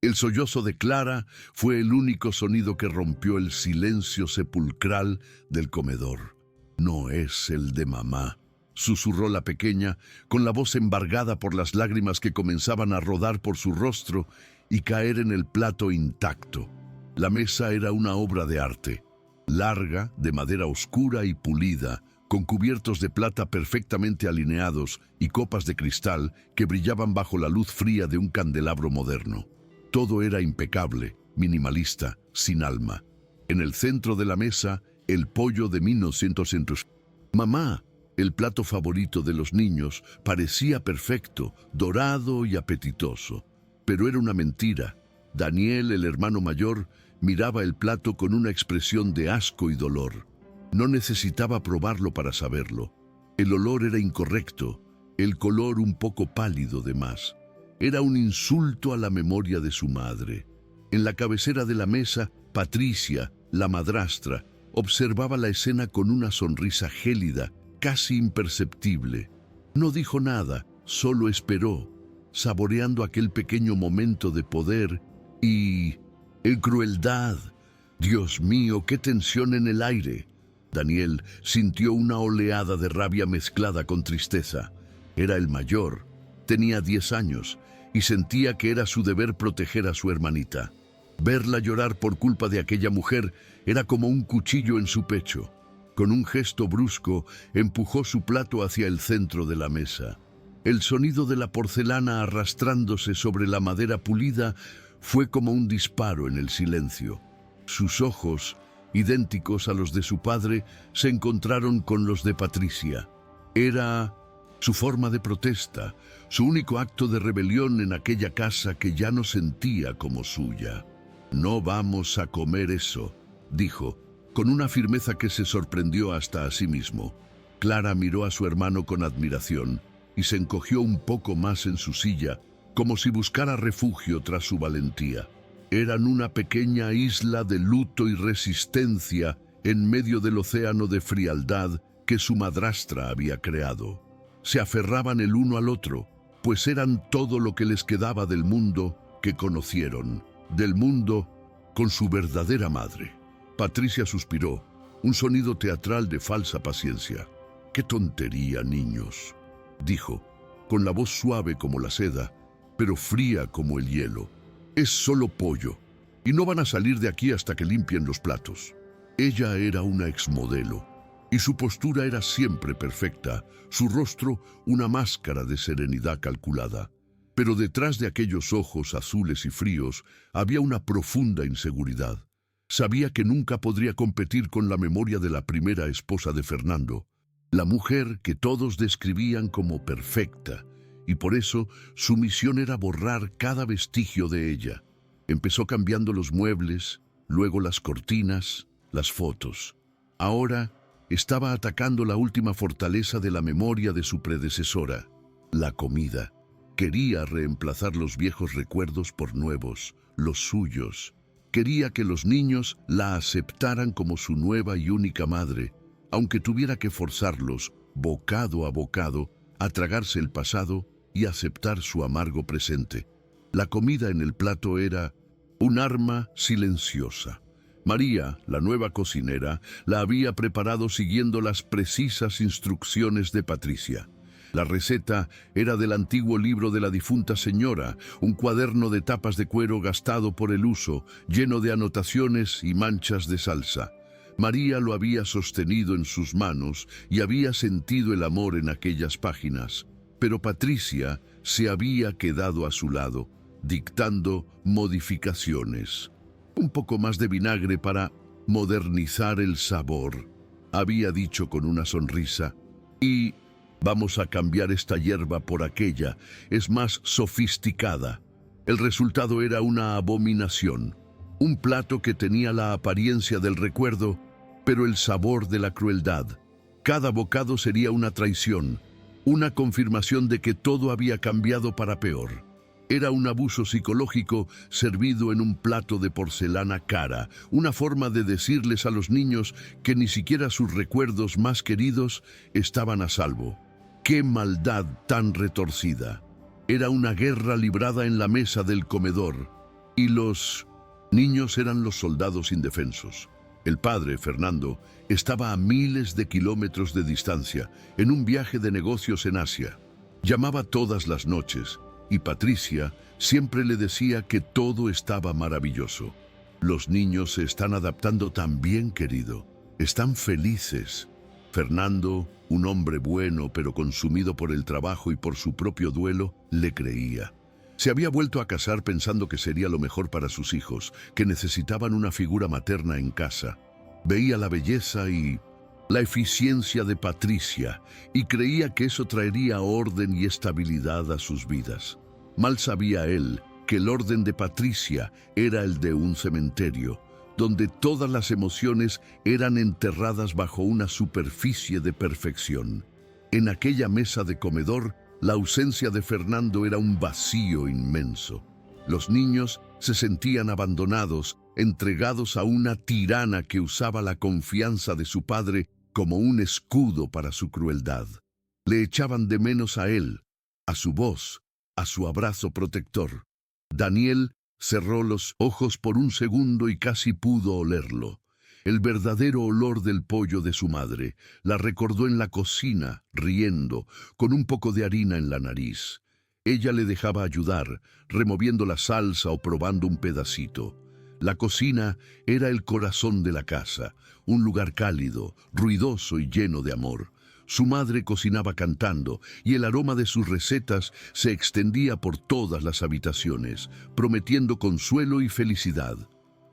El sollozo de Clara fue el único sonido que rompió el silencio sepulcral del comedor. «No es el de mamá», susurró la pequeña, con la voz embargada por las lágrimas que comenzaban a rodar por su rostro y caer en el plato intacto. La mesa era una obra de arte, larga, de madera oscura y pulida, con cubiertos de plata perfectamente alineados y copas de cristal que brillaban bajo la luz fría de un candelabro moderno. Todo era impecable, minimalista, sin alma. En el centro de la mesa, el pollo de 1900. «Mamá», el plato favorito de los niños, parecía perfecto, dorado y apetitoso. Pero era una mentira. Daniel, el hermano mayor, miraba el plato con una expresión de asco y dolor. No necesitaba probarlo para saberlo. El olor era incorrecto, el color un poco pálido de más. Era un insulto a la memoria de su madre. En la cabecera de la mesa, Patricia, la madrastra, observaba la escena con una sonrisa gélida, casi imperceptible. No dijo nada, solo esperó, saboreando aquel pequeño momento de poder y crueldad. Dios mío, qué tensión en el aire. Daniel sintió una oleada de rabia mezclada con tristeza. Era el mayor, tenía 10 años y sentía que era su deber proteger a su hermanita. Verla llorar por culpa de aquella mujer era como un cuchillo en su pecho. Con un gesto brusco, empujó su plato hacia el centro de la mesa. El sonido de la porcelana arrastrándose sobre la madera pulida fue como un disparo en el silencio. Sus ojos, idénticos a los de su padre, se encontraron con los de Patricia. Era su forma de protesta, su único acto de rebelión en aquella casa que ya no sentía como suya. «No vamos a comer eso», dijo, con una firmeza que se sorprendió hasta a sí mismo. Clara miró a su hermano con admiración y se encogió un poco más en su silla, como si buscara refugio tras su valentía. Eran una pequeña isla de luto y resistencia en medio del océano de frialdad que su madrastra había creado. Se aferraban el uno al otro, pues eran todo lo que les quedaba del mundo que conocieron, del mundo con su verdadera madre. Patricia suspiró, un sonido teatral de falsa paciencia. «Qué tontería, niños», dijo, con la voz suave como la seda, pero fría como el hielo. «Es solo pollo, y no van a salir de aquí hasta que limpien los platos». Ella era una exmodelo, y su postura era siempre perfecta, su rostro una máscara de serenidad calculada. Pero detrás de aquellos ojos azules y fríos había una profunda inseguridad. Sabía que nunca podría competir con la memoria de la primera esposa de Fernando, la mujer que todos describían como perfecta, y por eso su misión era borrar cada vestigio de ella. Empezó cambiando los muebles, luego las cortinas, las fotos. Ahora estaba atacando la última fortaleza de la memoria de su predecesora, la comida. Quería reemplazar los viejos recuerdos por nuevos, los suyos. Quería que los niños la aceptaran como su nueva y única madre, aunque tuviera que forzarlos, bocado a bocado, a tragarse el pasado y aceptar su amargo presente. La comida en el plato era un arma silenciosa. María, la nueva cocinera, la había preparado siguiendo las precisas instrucciones de Patricia. La receta era del antiguo libro de la difunta señora, un cuaderno de tapas de cuero gastado por el uso, lleno de anotaciones y manchas de salsa. María lo había sostenido en sus manos y había sentido el amor en aquellas páginas. Pero Patricia se había quedado a su lado, dictando modificaciones. Un poco más de vinagre para modernizar el sabor, había dicho con una sonrisa, y vamos a cambiar esta hierba por aquella, es más sofisticada. El resultado era una abominación, un plato que tenía la apariencia del recuerdo, pero el sabor de la crueldad. Cada bocado sería una traición, una confirmación de que todo había cambiado para peor. Era un abuso psicológico servido en un plato de porcelana cara, una forma de decirles a los niños que ni siquiera sus recuerdos más queridos estaban a salvo. ¡Qué maldad tan retorcida! Era una guerra librada en la mesa del comedor. Y los niños eran los soldados indefensos. El padre, Fernando, estaba a miles de kilómetros de distancia, en un viaje de negocios en Asia. Llamaba todas las noches, y Patricia siempre le decía que todo estaba maravilloso. Los niños se están adaptando tan bien, querido. Están felices. Fernando, un hombre bueno pero consumido por el trabajo y por su propio duelo, le creía. Se había vuelto a casar pensando que sería lo mejor para sus hijos, que necesitaban una figura materna en casa. Veía la belleza y la eficiencia de Patricia y creía que eso traería orden y estabilidad a sus vidas. Mal sabía él que el orden de Patricia era el de un cementerio, donde todas las emociones eran enterradas bajo una superficie de perfección. En aquella mesa de comedor, la ausencia de Fernando era un vacío inmenso. Los niños se sentían abandonados, entregados a una tirana que usaba la confianza de su padre como un escudo para su crueldad. Le echaban de menos a él, a su voz, a su abrazo protector. Daniel cerró los ojos por un segundo y casi pudo olerlo. El verdadero olor del pollo de su madre. La recordó en la cocina, riendo, con un poco de harina en la nariz. Ella le dejaba ayudar, removiendo la salsa o probando un pedacito. La cocina era el corazón de la casa, un lugar cálido, ruidoso y lleno de amor. Su madre cocinaba cantando y el aroma de sus recetas se extendía por todas las habitaciones, prometiendo consuelo y felicidad.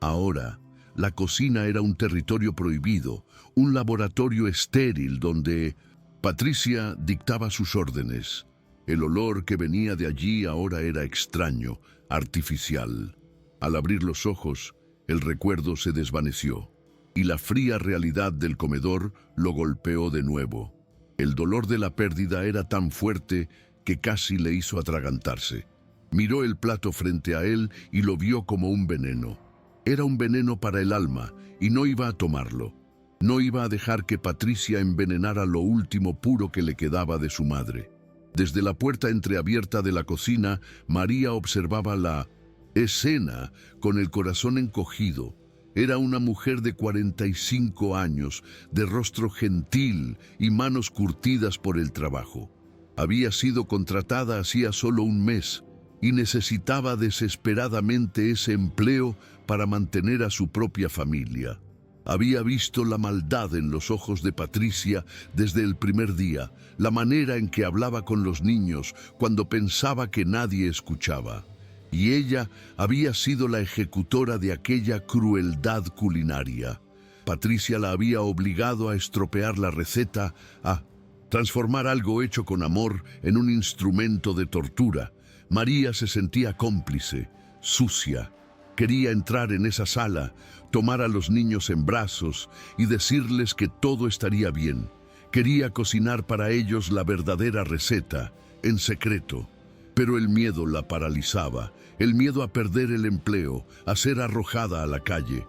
Ahora, la cocina era un territorio prohibido, un laboratorio estéril donde Patricia dictaba sus órdenes. El olor que venía de allí ahora era extraño, artificial. Al abrir los ojos, el recuerdo se desvaneció, y la fría realidad del comedor lo golpeó de nuevo. El dolor de la pérdida era tan fuerte que casi le hizo atragantarse. Miró el plato frente a él y lo vio como un veneno. Era un veneno para el alma y no iba a tomarlo. No iba a dejar que Patricia envenenara lo último puro que le quedaba de su madre. Desde la puerta entreabierta de la cocina, María observaba la escena con el corazón encogido. Era una mujer de 45 años, de rostro gentil y manos curtidas por el trabajo. Había sido contratada hacía solo un mes y necesitaba desesperadamente ese empleo para mantener a su propia familia. Había visto la maldad en los ojos de Patricia desde el primer día, la manera en que hablaba con los niños cuando pensaba que nadie escuchaba. Y ella había sido la ejecutora de aquella crueldad culinaria. Patricia la había obligado a estropear la receta, a transformar algo hecho con amor en un instrumento de tortura. María se sentía cómplice, sucia. Quería entrar en esa sala, tomar a los niños en brazos y decirles que todo estaría bien. Quería cocinar para ellos la verdadera receta, en secreto. Pero el miedo la paralizaba, el miedo a perder el empleo, a ser arrojada a la calle.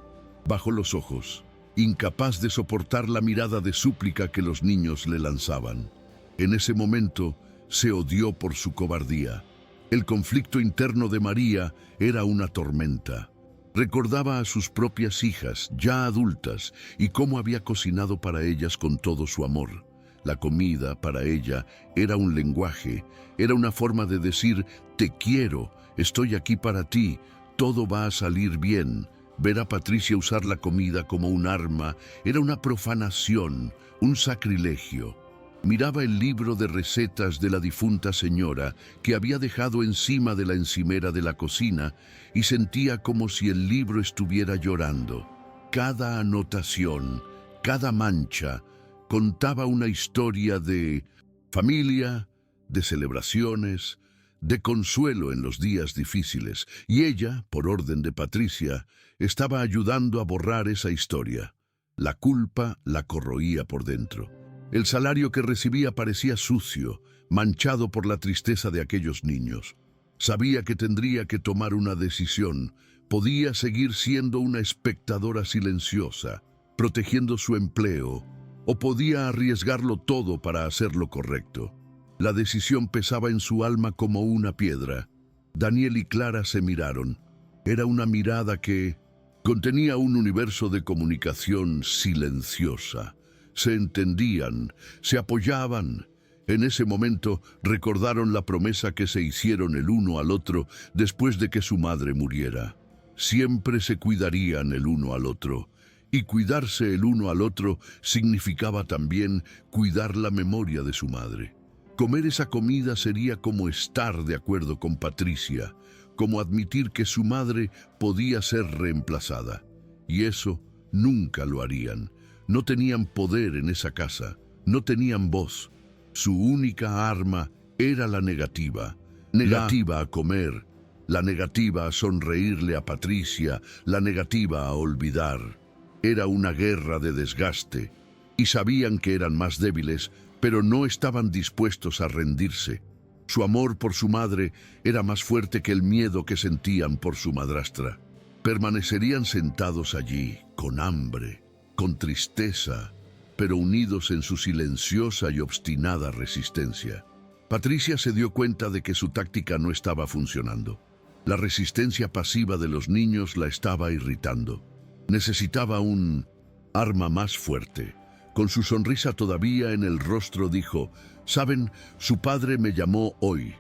Bajó los ojos, incapaz de soportar la mirada de súplica que los niños le lanzaban. En ese momento se odió por su cobardía. El conflicto interno de María era una tormenta. Recordaba a sus propias hijas, ya adultas, y cómo había cocinado para ellas con todo su amor. La comida, para ella, era un lenguaje, era una forma de decir, te quiero, estoy aquí para ti, todo va a salir bien. Ver a Patricia usar la comida como un arma era una profanación, un sacrilegio. Miraba el libro de recetas de la difunta señora que había dejado encima de la encimera de la cocina y sentía como si el libro estuviera llorando. Cada anotación, cada mancha, contaba una historia de familia, de celebraciones, de consuelo en los días difíciles, y ella, por orden de Patricia, estaba ayudando a borrar esa historia. La culpa la corroía por dentro. El salario que recibía parecía sucio, manchado por la tristeza de aquellos niños. Sabía que tendría que tomar una decisión. Podía seguir siendo una espectadora silenciosa, protegiendo su empleo, o podía arriesgarlo todo para hacer lo correcto. La decisión pesaba en su alma como una piedra. Daniel y Clara se miraron. Era una mirada que contenía un universo de comunicación silenciosa. Se entendían, se apoyaban. En ese momento recordaron la promesa que se hicieron el uno al otro después de que su madre muriera. Siempre se cuidarían el uno al otro. Y cuidarse el uno al otro significaba también cuidar la memoria de su madre. Comer esa comida sería como estar de acuerdo con Patricia, como admitir que su madre podía ser reemplazada. Y eso nunca lo harían. No tenían poder en esa casa, no tenían voz. Su única arma era la negativa. Negativa a comer, la negativa a sonreírle a Patricia, la negativa a olvidar. Era una guerra de desgaste, y sabían que eran más débiles, pero no estaban dispuestos a rendirse. Su amor por su madre era más fuerte que el miedo que sentían por su madrastra. Permanecerían sentados allí, con hambre, con tristeza, pero unidos en su silenciosa y obstinada resistencia. Patricia se dio cuenta de que su táctica no estaba funcionando. La resistencia pasiva de los niños la estaba irritando. Necesitaba un arma más fuerte. Con su sonrisa todavía en el rostro dijo: «Saben, su padre me llamó hoy.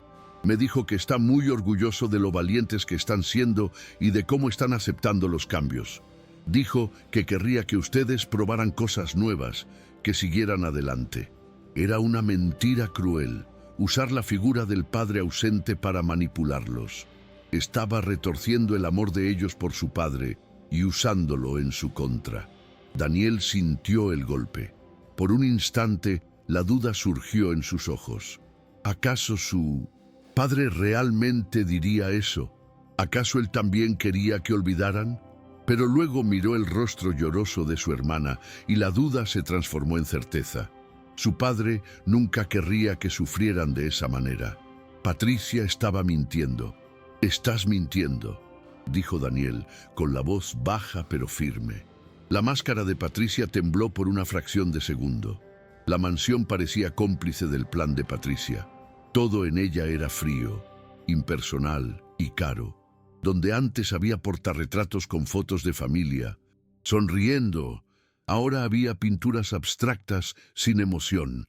Me dijo que está muy orgulloso de lo valientes que están siendo y de cómo están aceptando los cambios. Dijo que querría que ustedes probaran cosas nuevas, que siguieran adelante». Era una mentira cruel, usar la figura del padre ausente para manipularlos. Estaba retorciendo el amor de ellos por su padre y usándolo en su contra. Daniel sintió el golpe. Por un instante, la duda surgió en sus ojos. ¿Acaso su padre realmente diría eso? ¿Acaso él también quería que olvidaran? Pero luego miró el rostro lloroso de su hermana y la duda se transformó en certeza. Su padre nunca querría que sufrieran de esa manera. Patricia estaba mintiendo. «Estás mintiendo», dijo Daniel, con la voz baja pero firme. La máscara de Patricia tembló por una fracción de segundo. La mansión parecía cómplice del plan de Patricia. Todo en ella era frío, impersonal y caro. Donde antes había portarretratos con fotos de familia, sonriendo, ahora había pinturas abstractas sin emoción.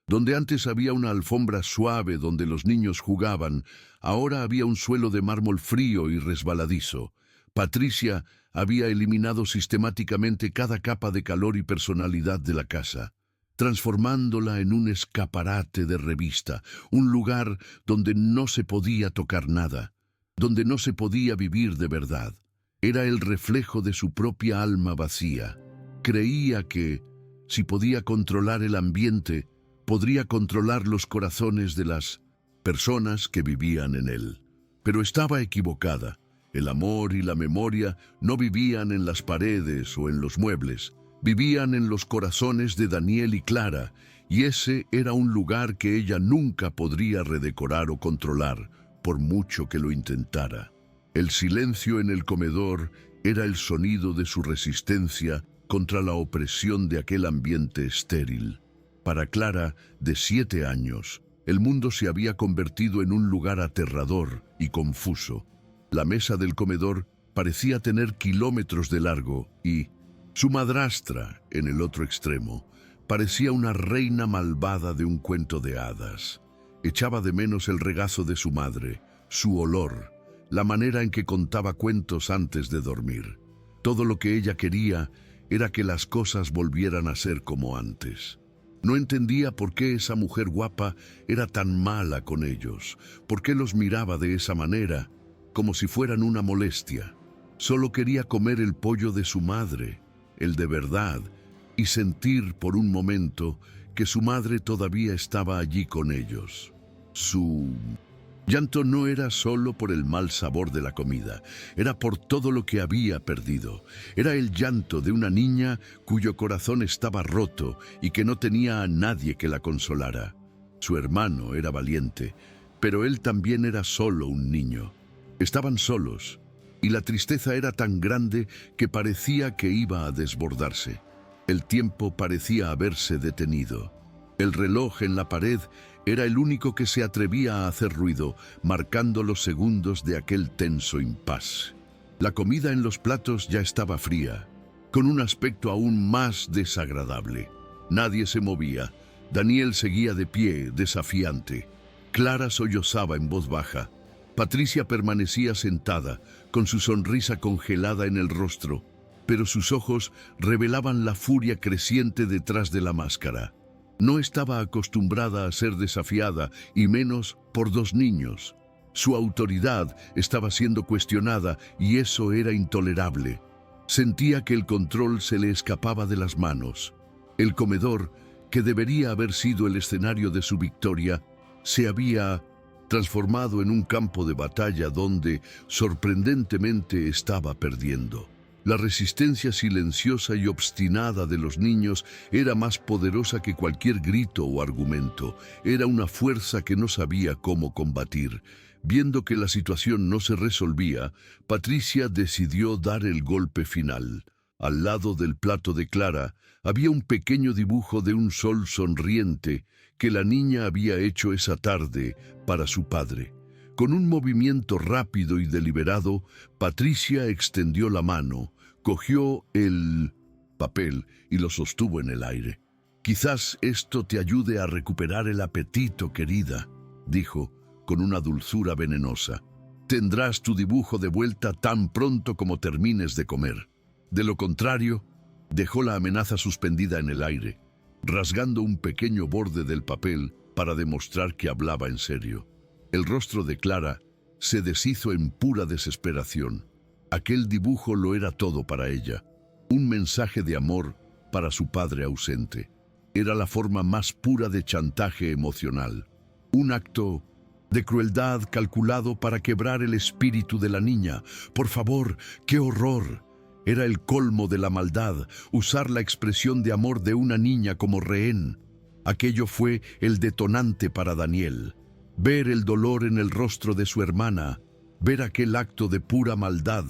Donde antes había una alfombra suave donde los niños jugaban, ahora había un suelo de mármol frío y resbaladizo. Patricia había eliminado sistemáticamente cada capa de calor y personalidad de la casa, transformándola en un escaparate de revista, un lugar donde no se podía tocar nada, donde no se podía vivir de verdad. Era el reflejo de su propia alma vacía. Creía que, si podía controlar el ambiente, podría controlar los corazones de las personas que vivían en él. Pero estaba equivocada. El amor y la memoria no vivían en las paredes o en los muebles, vivían en los corazones de Daniel y Clara, y ese era un lugar que ella nunca podría redecorar o controlar, por mucho que lo intentara. El silencio en el comedor era el sonido de su resistencia contra la opresión de aquel ambiente estéril. Para Clara, de 7 años, el mundo se había convertido en un lugar aterrador y confuso. La mesa del comedor parecía tener kilómetros de largo y su madrastra, en el otro extremo, parecía una reina malvada de un cuento de hadas. Echaba de menos el regazo de su madre, su olor, la manera en que contaba cuentos antes de dormir. Todo lo que ella quería era que las cosas volvieran a ser como antes. No entendía por qué esa mujer guapa era tan mala con ellos, por qué los miraba de esa manera, como si fueran una molestia. Solo quería comer el pollo de su madre, el de verdad, y sentir por un momento que su madre todavía estaba allí con ellos. Su llanto no era solo por el mal sabor de la comida, era por todo lo que había perdido. Era el llanto de una niña cuyo corazón estaba roto y que no tenía a nadie que la consolara. Su hermano era valiente, pero él también era solo un niño. Estaban solos, y la tristeza era tan grande que parecía que iba a desbordarse. El tiempo parecía haberse detenido. El reloj en la pared era el único que se atrevía a hacer ruido, marcando los segundos de aquel tenso impasse. La comida en los platos ya estaba fría, con un aspecto aún más desagradable. Nadie se movía. Daniel seguía de pie, desafiante. Clara sollozaba en voz baja. Patricia permanecía sentada, con su sonrisa congelada en el rostro, pero sus ojos revelaban la furia creciente detrás de la máscara. No estaba acostumbrada a ser desafiada, y menos por dos niños. Su autoridad estaba siendo cuestionada y eso era intolerable. Sentía que el control se le escapaba de las manos. El comedor, que debería haber sido el escenario de su victoria, se había transformado en un campo de batalla donde, sorprendentemente, estaba perdiendo. La resistencia silenciosa y obstinada de los niños era más poderosa que cualquier grito o argumento. Era una fuerza que no sabía cómo combatir. Viendo que la situación no se resolvía, Patricia decidió dar el golpe final. Al lado del plato de Clara había un pequeño dibujo de un sol sonriente que la niña había hecho esa tarde para su padre. Con un movimiento rápido y deliberado, Patricia extendió la mano, cogió el papel y lo sostuvo en el aire. «Quizás esto te ayude a recuperar el apetito, querida», dijo, con una dulzura venenosa. «Tendrás tu dibujo de vuelta tan pronto como termines de comer». De lo contrario, dejó la amenaza suspendida en el aire, rasgando un pequeño borde del papel para demostrar que hablaba en serio. El rostro de Clara se deshizo en pura desesperación. Aquel dibujo lo era todo para ella, un mensaje de amor para su padre ausente. Era la forma más pura de chantaje emocional, un acto de crueldad calculado para quebrar el espíritu de la niña. Por favor, ¡qué horror! Era el colmo de la maldad, usar la expresión de amor de una niña como rehén. Aquello fue el detonante para Daniel. Ver el dolor en el rostro de su hermana, ver aquel acto de pura maldad,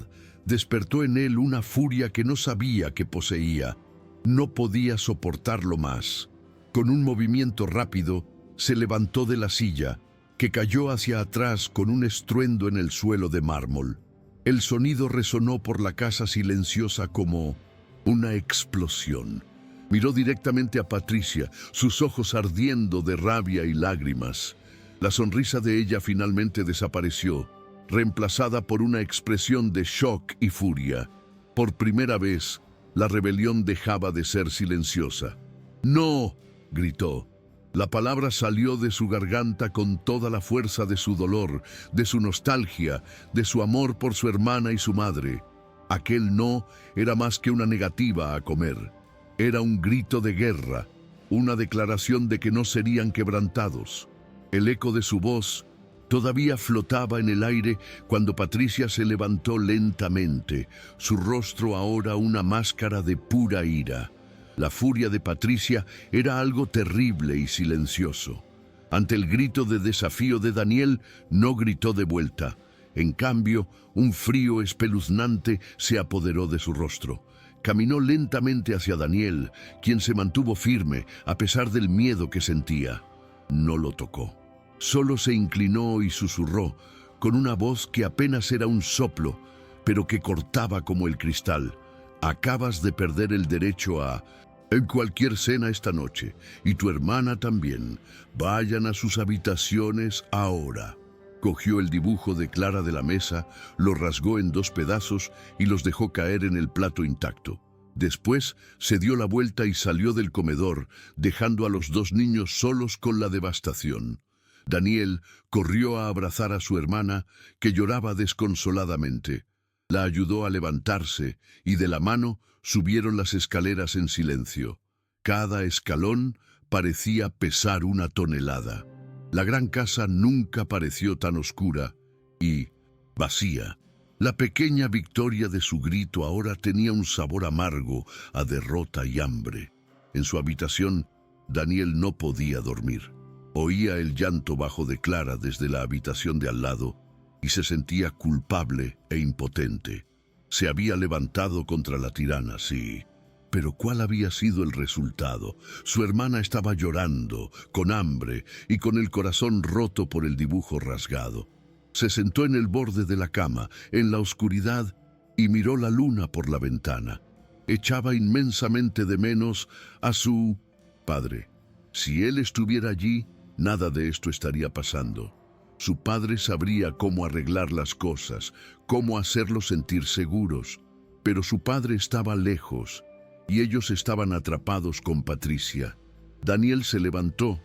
despertó en él una furia que no sabía que poseía. No podía soportarlo más. Con un movimiento rápido, se levantó de la silla, que cayó hacia atrás con un estruendo en el suelo de mármol. El sonido resonó por la casa silenciosa como una explosión. Miró directamente a Patricia, sus ojos ardiendo de rabia y lágrimas. La sonrisa de ella finalmente desapareció, reemplazada por una expresión de shock y furia. Por primera vez, la rebelión dejaba de ser silenciosa. «¡No!», gritó. La palabra salió de su garganta con toda la fuerza de su dolor, de su nostalgia, de su amor por su hermana y su madre. Aquel no era más que una negativa a comer. Era un grito de guerra, una declaración de que no serían quebrantados. El eco de su voz todavía flotaba en el aire cuando Patricia se levantó lentamente, su rostro ahora una máscara de pura ira. La furia de Patricia era algo terrible y silencioso. Ante el grito de desafío de Daniel, no gritó de vuelta. En cambio, un frío espeluznante se apoderó de su rostro. Caminó lentamente hacia Daniel, quien se mantuvo firme a pesar del miedo que sentía. No lo tocó. Solo se inclinó y susurró, con una voz que apenas era un soplo, pero que cortaba como el cristal. «Acabas de perder el derecho a... en cualquier cena esta noche, y tu hermana también. Vayan a sus habitaciones ahora». Cogió el dibujo de Clara de la mesa, lo rasgó en 2 pedazos y los dejó caer en el plato intacto. Después se dio la vuelta y salió del comedor, dejando a los 2 niños solos con la devastación. Daniel corrió a abrazar a su hermana, que lloraba desconsoladamente. La ayudó a levantarse y de la mano subieron las escaleras en silencio. Cada escalón parecía pesar 1 tonelada. La gran casa nunca pareció tan oscura y vacía. La pequeña victoria de su grito ahora tenía un sabor amargo a derrota y hambre. En su habitación, Daniel no podía dormir. Oía el llanto bajo de Clara desde la habitación de al lado y se sentía culpable e impotente. Se había levantado contra la tirana, sí, pero ¿cuál había sido el resultado? Su hermana estaba llorando, con hambre y con el corazón roto por el dibujo rasgado. Se sentó en el borde de la cama, en la oscuridad, y miró la luna por la ventana. Echaba inmensamente de menos a su padre. Si él estuviera allí, nada de esto estaría pasando. Su padre sabría cómo arreglar las cosas, cómo hacerlos sentir seguros. Pero su padre estaba lejos y ellos estaban atrapados con Patricia. Daniel se levantó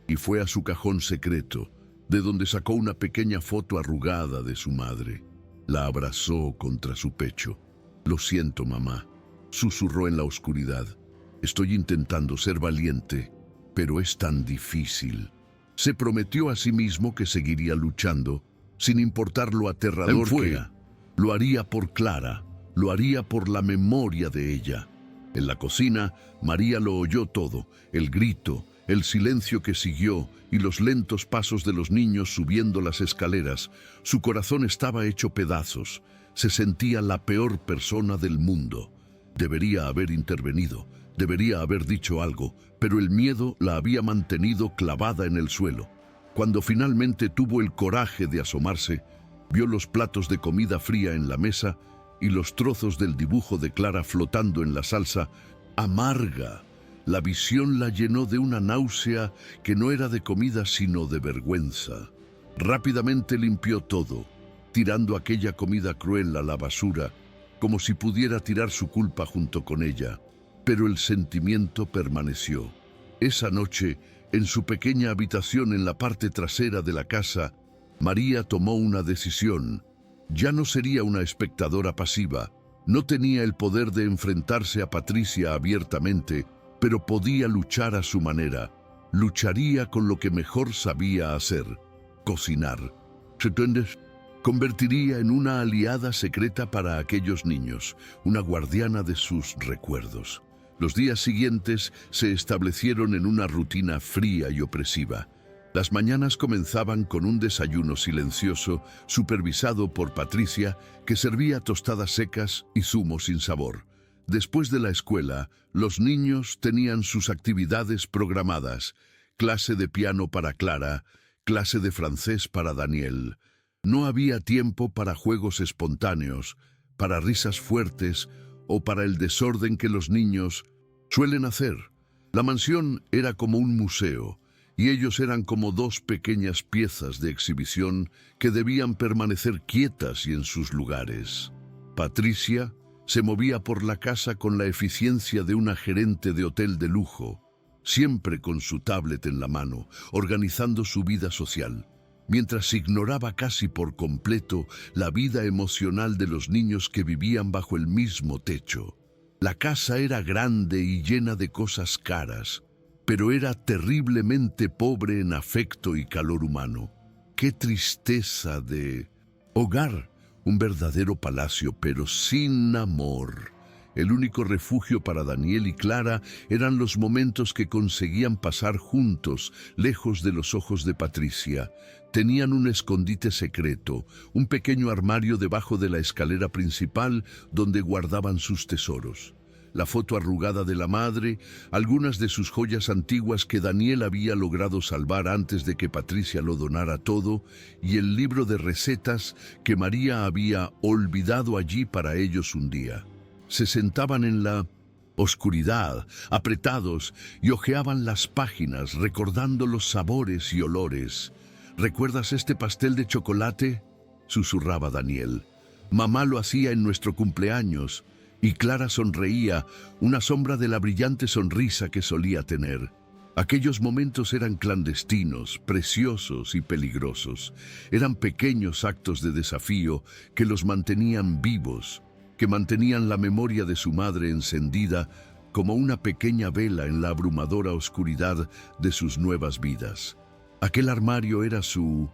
y fue a su cajón secreto, de donde sacó una pequeña foto arrugada de su madre. La abrazó contra su pecho. «Lo siento, mamá», susurró en la oscuridad. «Estoy intentando ser valiente, pero es tan difícil». Se prometió a sí mismo que seguiría luchando, sin importar lo aterrador que era. Lo haría por Clara, lo haría por la memoria de ella. En la cocina, María lo oyó todo, el grito, el silencio que siguió y los lentos pasos de los niños subiendo las escaleras. Su corazón estaba hecho pedazos. Se sentía la peor persona del mundo. Debería haber intervenido, debería haber dicho algo, pero el miedo la había mantenido clavada en el suelo. Cuando finalmente tuvo el coraje de asomarse, vio los platos de comida fría en la mesa y los trozos del dibujo de Clara flotando en la salsa amarga. La visión la llenó de una náusea que no era de comida sino de vergüenza. Rápidamente limpió todo, tirando aquella comida cruel a la basura, como si pudiera tirar su culpa junto con ella. Pero el sentimiento permaneció. Esa noche, en su pequeña habitación en la parte trasera de la casa, María tomó una decisión. Ya no sería una espectadora pasiva. No tenía el poder de enfrentarse a Patricia abiertamente, pero podía luchar a su manera. Lucharía con lo que mejor sabía hacer: cocinar. ¿Se entiende? Convertiría en una aliada secreta para aquellos niños, una guardiana de sus recuerdos. Los días siguientes se establecieron en una rutina fría y opresiva. Las mañanas comenzaban con un desayuno silencioso, supervisado por Patricia, que servía tostadas secas y zumo sin sabor. Después de la escuela, los niños tenían sus actividades programadas: clase de piano para Clara, clase de francés para Daniel. No había tiempo para juegos espontáneos, para risas fuertes o para el desorden que los niños suelen hacer. La mansión era como un museo, y ellos eran como dos pequeñas piezas de exhibición que debían permanecer quietas y en sus lugares. Patricia se movía por la casa con la eficiencia de una gerente de hotel de lujo, siempre con su tablet en la mano, organizando su vida social, mientras ignoraba casi por completo la vida emocional de los niños que vivían bajo el mismo techo. La casa era grande y llena de cosas caras, pero era terriblemente pobre en afecto y calor humano. ¡Qué tristeza de hogar! Un verdadero palacio, pero sin amor. El único refugio para Daniel y Clara eran los momentos que conseguían pasar juntos, lejos de los ojos de Patricia. Tenían un escondite secreto, un pequeño armario debajo de la escalera principal donde guardaban sus tesoros. La foto arrugada de la madre, algunas de sus joyas antiguas que Daniel había logrado salvar antes de que Patricia lo donara todo, y el libro de recetas que María había olvidado allí para ellos un día. Se sentaban en la oscuridad, apretados, y hojeaban las páginas, recordando los sabores y olores. «¿Recuerdas este pastel de chocolate?», susurraba Daniel. «Mamá lo hacía en nuestro cumpleaños». Y Clara sonreía, una sombra de la brillante sonrisa que solía tener. Aquellos momentos eran clandestinos, preciosos y peligrosos. Eran pequeños actos de desafío que los mantenían vivos, que mantenían la memoria de su madre encendida como una pequeña vela en la abrumadora oscuridad de sus nuevas vidas. Aquel armario era su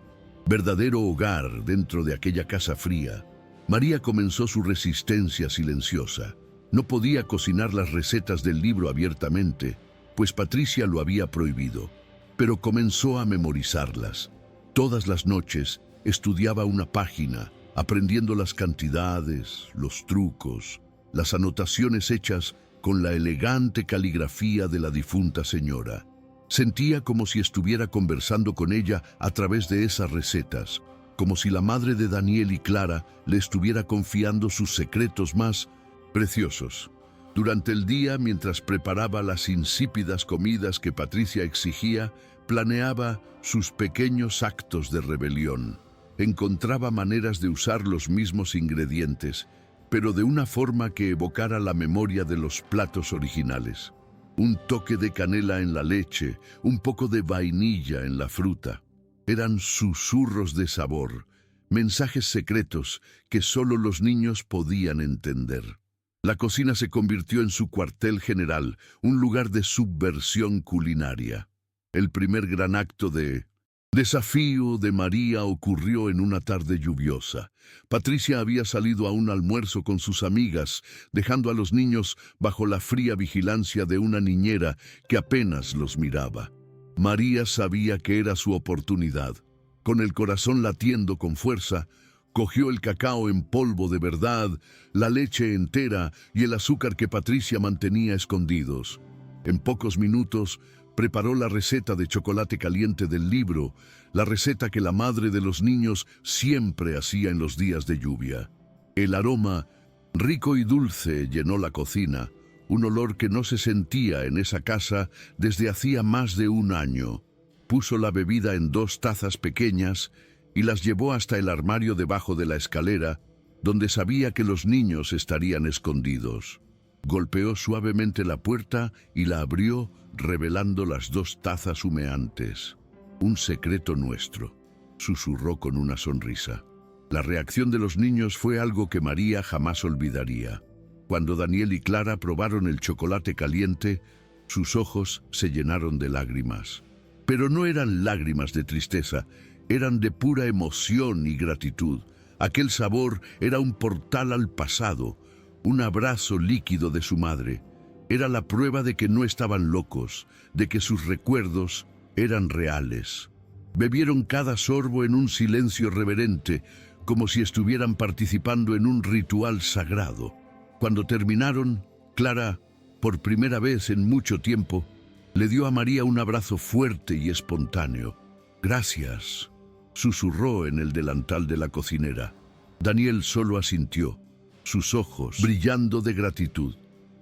verdadero hogar dentro de aquella casa fría. María comenzó su resistencia silenciosa. No podía cocinar las recetas del libro abiertamente, pues Patricia lo había prohibido, pero comenzó a memorizarlas. Todas las noches estudiaba una página, aprendiendo las cantidades, los trucos, las anotaciones hechas con la elegante caligrafía de la difunta señora. Sentía como si estuviera conversando con ella a través de esas recetas, como si la madre de Daniel y Clara le estuviera confiando sus secretos más preciosos. Durante el día, mientras preparaba las insípidas comidas que Patricia exigía, planeaba sus pequeños actos de rebelión. Encontraba maneras de usar los mismos ingredientes, pero de una forma que evocara la memoria de los platos originales. Un toque de canela en la leche, un poco de vainilla en la fruta. Eran susurros de sabor, mensajes secretos que solo los niños podían entender. La cocina se convirtió en su cuartel general, un lugar de subversión culinaria. El primer gran acto de desafío de María ocurrió en una tarde lluviosa. Patricia había salido a un almuerzo con sus amigas, dejando a los niños bajo la fría vigilancia de una niñera que apenas los miraba. María sabía que era su oportunidad. Con el corazón latiendo con fuerza, cogió el cacao en polvo de verdad, la leche entera y el azúcar que Patricia mantenía escondidos. En pocos minutos, preparó la receta de chocolate caliente del libro, la receta que la madre de los niños siempre hacía en los días de lluvia. El aroma, rico y dulce, llenó la cocina, un olor que no se sentía en esa casa desde hacía más de un año. Puso la bebida en 2 tazas pequeñas y las llevó hasta el armario debajo de la escalera, donde sabía que los niños estarían escondidos. Golpeó suavemente la puerta y la abrió, revelando las 2 tazas humeantes. «Un secreto nuestro», susurró con una sonrisa. La reacción de los niños fue algo que María jamás olvidaría. Cuando Daniel y Clara probaron el chocolate caliente, sus ojos se llenaron de lágrimas. Pero no eran lágrimas de tristeza, eran de pura emoción y gratitud. Aquel sabor era un portal al pasado, un abrazo líquido de su madre. Era la prueba de que no estaban locos, de que sus recuerdos eran reales. Bebieron cada sorbo en un silencio reverente, como si estuvieran participando en un ritual sagrado. Cuando terminaron, Clara, por primera vez en mucho tiempo, le dio a María un abrazo fuerte y espontáneo. «Gracias», susurró en el delantal de la cocinera. Daniel solo asintió, sus ojos brillando de gratitud.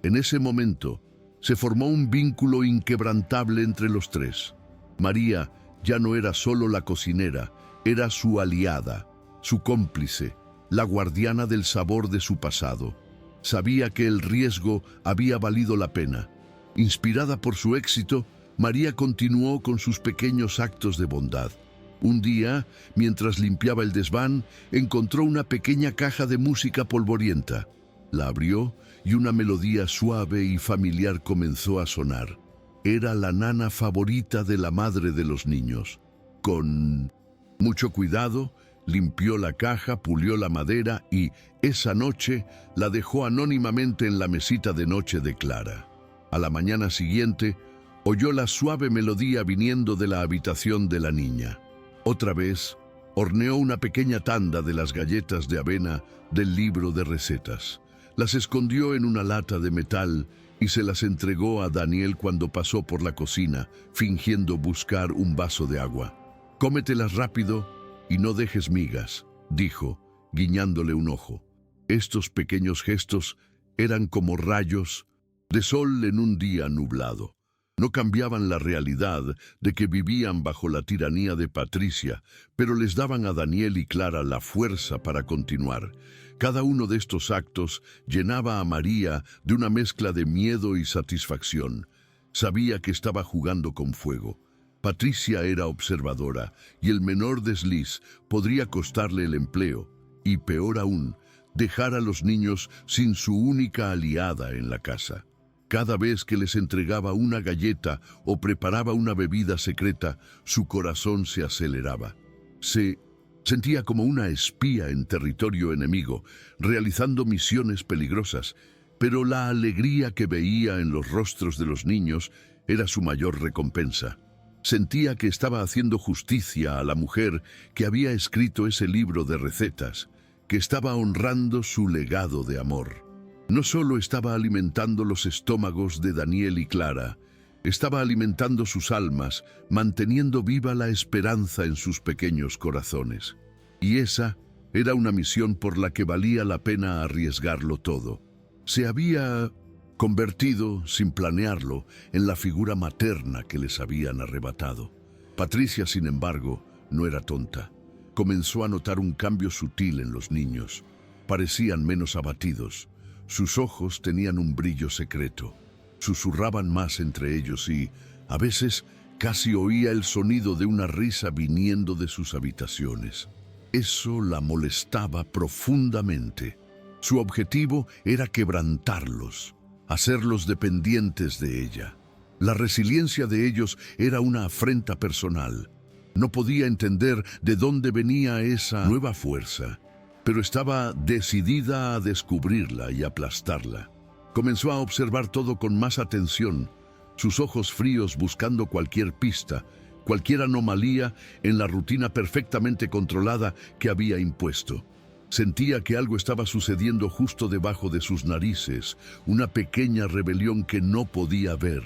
En ese momento, se formó un vínculo inquebrantable entre los tres. María ya no era solo la cocinera, era su aliada, su cómplice, la guardiana del sabor de su pasado. Sabía que el riesgo había valido la pena. Inspirada por su éxito, María continuó con sus pequeños actos de bondad. Un día, mientras limpiaba el desván, encontró una pequeña caja de música polvorienta. La abrió y una melodía suave y familiar comenzó a sonar. Era la nana favorita de la madre de los niños. Con mucho cuidado, limpió la caja, pulió la madera y, esa noche, la dejó anónimamente en la mesita de noche de Clara. A la mañana siguiente, oyó la suave melodía viniendo de la habitación de la niña. Otra vez, horneó una pequeña tanda de las galletas de avena del libro de recetas. Las escondió en una lata de metal y se las entregó a Daniel cuando pasó por la cocina, fingiendo buscar un vaso de agua. «Cómetelas rápido y no dejes migas», dijo, guiñándole un ojo. Estos pequeños gestos eran como rayos de sol en un día nublado. No cambiaban la realidad de que vivían bajo la tiranía de Patricia, pero les daban a Daniel y Clara la fuerza para continuar. Cada uno de estos actos llenaba a María de una mezcla de miedo y satisfacción. Sabía que estaba jugando con fuego. Patricia era observadora y el menor desliz podría costarle el empleo y, peor aún, dejar a los niños sin su única aliada en la casa. Cada vez que les entregaba una galleta o preparaba una bebida secreta, su corazón se aceleraba. Se sentía como una espía en territorio enemigo, realizando misiones peligrosas, pero la alegría que veía en los rostros de los niños era su mayor recompensa. Sentía que estaba haciendo justicia a la mujer que había escrito ese libro de recetas, que estaba honrando su legado de amor. No solo estaba alimentando los estómagos de Daniel y Clara, estaba alimentando sus almas, manteniendo viva la esperanza en sus pequeños corazones. Y esa era una misión por la que valía la pena arriesgarlo todo. Se había convertido, sin planearlo, en la figura materna que les habían arrebatado. Patricia, sin embargo, no era tonta. Comenzó a notar un cambio sutil en los niños. Parecían menos abatidos. Sus ojos tenían un brillo secreto. Susurraban más entre ellos y, a veces, casi oía el sonido de una risa viniendo de sus habitaciones. Eso la molestaba profundamente. Su objetivo era quebrantarlos, hacerlos dependientes de ella. La resiliencia de ellos era una afrenta personal. No podía entender de dónde venía esa nueva fuerza, pero estaba decidida a descubrirla y aplastarla. Comenzó a observar todo con más atención, sus ojos fríos buscando cualquier pista, cualquier anomalía en la rutina perfectamente controlada que había impuesto. Sentía que algo estaba sucediendo justo debajo de sus narices, una pequeña rebelión que no podía ver,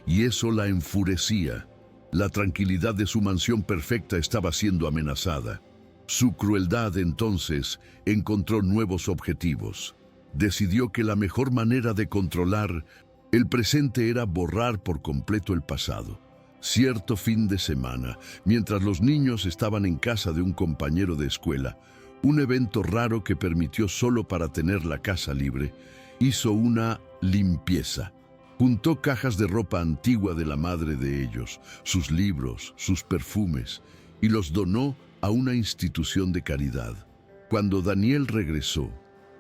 y eso la enfurecía. La tranquilidad de su mansión perfecta estaba siendo amenazada. Su crueldad, entonces, encontró nuevos objetivos. Decidió que la mejor manera de controlar el presente era borrar por completo el pasado. Cierto fin de semana, mientras los niños estaban en casa de un compañero de escuela, un evento raro que permitió solo para tener la casa libre, hizo una limpieza. Juntó cajas de ropa antigua de la madre de ellos, sus libros, sus perfumes, y los donó a una institución de caridad. Cuando Daniel regresó,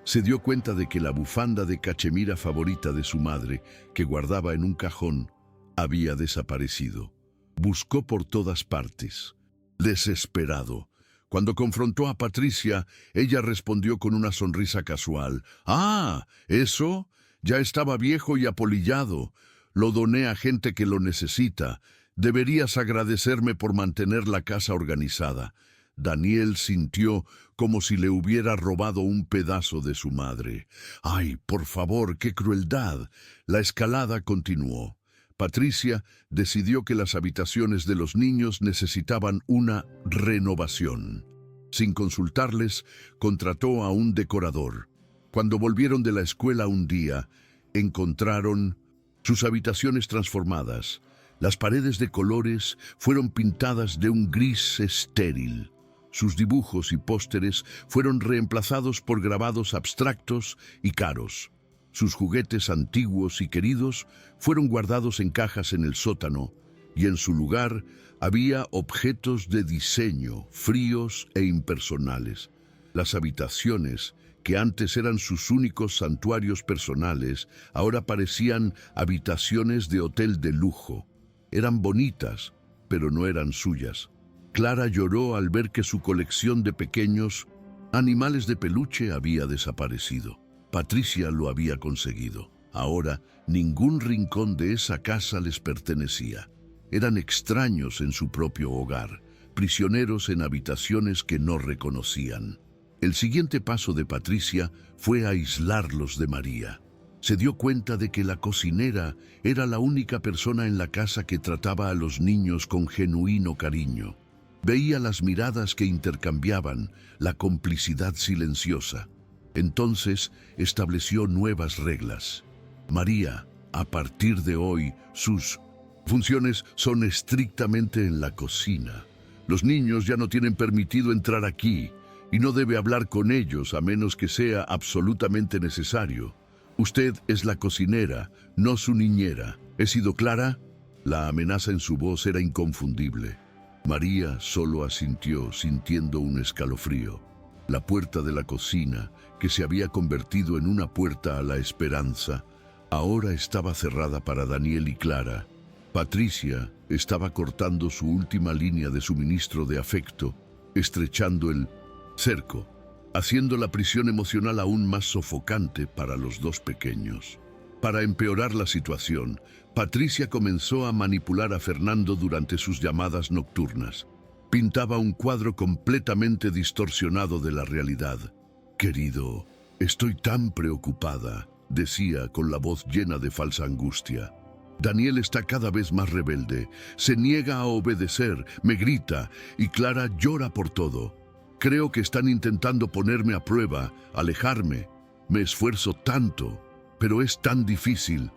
se dio cuenta de que la bufanda de cachemira favorita de su madre, que guardaba en un cajón, había desaparecido. Buscó por todas partes. Desesperado, cuando confrontó a Patricia, ella respondió con una sonrisa casual. «Ah, ¿eso? Ya estaba viejo y apolillado. Lo doné a gente que lo necesita. Deberías agradecerme por mantener la casa organizada». Daniel sintió como si le hubiera robado un pedazo de su madre. «Ay, por favor, qué crueldad». La escalada continuó. Patricia decidió que las habitaciones de los niños necesitaban una renovación. Sin consultarles, contrató a un decorador. Cuando volvieron de la escuela un día, encontraron sus habitaciones transformadas. Las paredes de colores fueron pintadas de un gris estéril. Sus dibujos y pósteres fueron reemplazados por grabados abstractos y caros. Sus juguetes antiguos y queridos fueron guardados en cajas en el sótano, y en su lugar había objetos de diseño, fríos e impersonales. Las habitaciones, que antes eran sus únicos santuarios personales, ahora parecían habitaciones de hotel de lujo. Eran bonitas, pero no eran suyas. Clara lloró al ver que su colección de pequeños animales de peluche había desaparecido. Patricia lo había conseguido. Ahora, ningún rincón de esa casa les pertenecía. Eran extraños en su propio hogar, prisioneros en habitaciones que no reconocían. El siguiente paso de Patricia fue aislarlos de María. Se dio cuenta de que la cocinera era la única persona en la casa que trataba a los niños con genuino cariño. Veía las miradas que intercambiaban, la complicidad silenciosa. Entonces estableció nuevas reglas. María, a partir de hoy, sus funciones son estrictamente en la cocina. Los niños ya no tienen permitido entrar aquí y no debe hablar con ellos a menos que sea absolutamente necesario. Usted es la cocinera, no su niñera. ¿He sido clara? La amenaza en su voz era inconfundible. María solo asintió, sintiendo un escalofrío. La puerta de la cocina, que se había convertido en una puerta a la esperanza, ahora estaba cerrada para Daniel y Clara. Patricia estaba cortando su última línea de suministro de afecto, estrechando el cerco, haciendo la prisión emocional aún más sofocante para los dos pequeños. Para empeorar la situación, Patricia comenzó a manipular a Fernando durante sus llamadas nocturnas. Pintaba un cuadro completamente distorsionado de la realidad. «Querido, estoy tan preocupada», decía con la voz llena de falsa angustia. «Daniel está cada vez más rebelde, se niega a obedecer, me grita y Clara llora por todo». Creo que están intentando ponerme a prueba, alejarme. Me esfuerzo tanto, pero es tan difícil.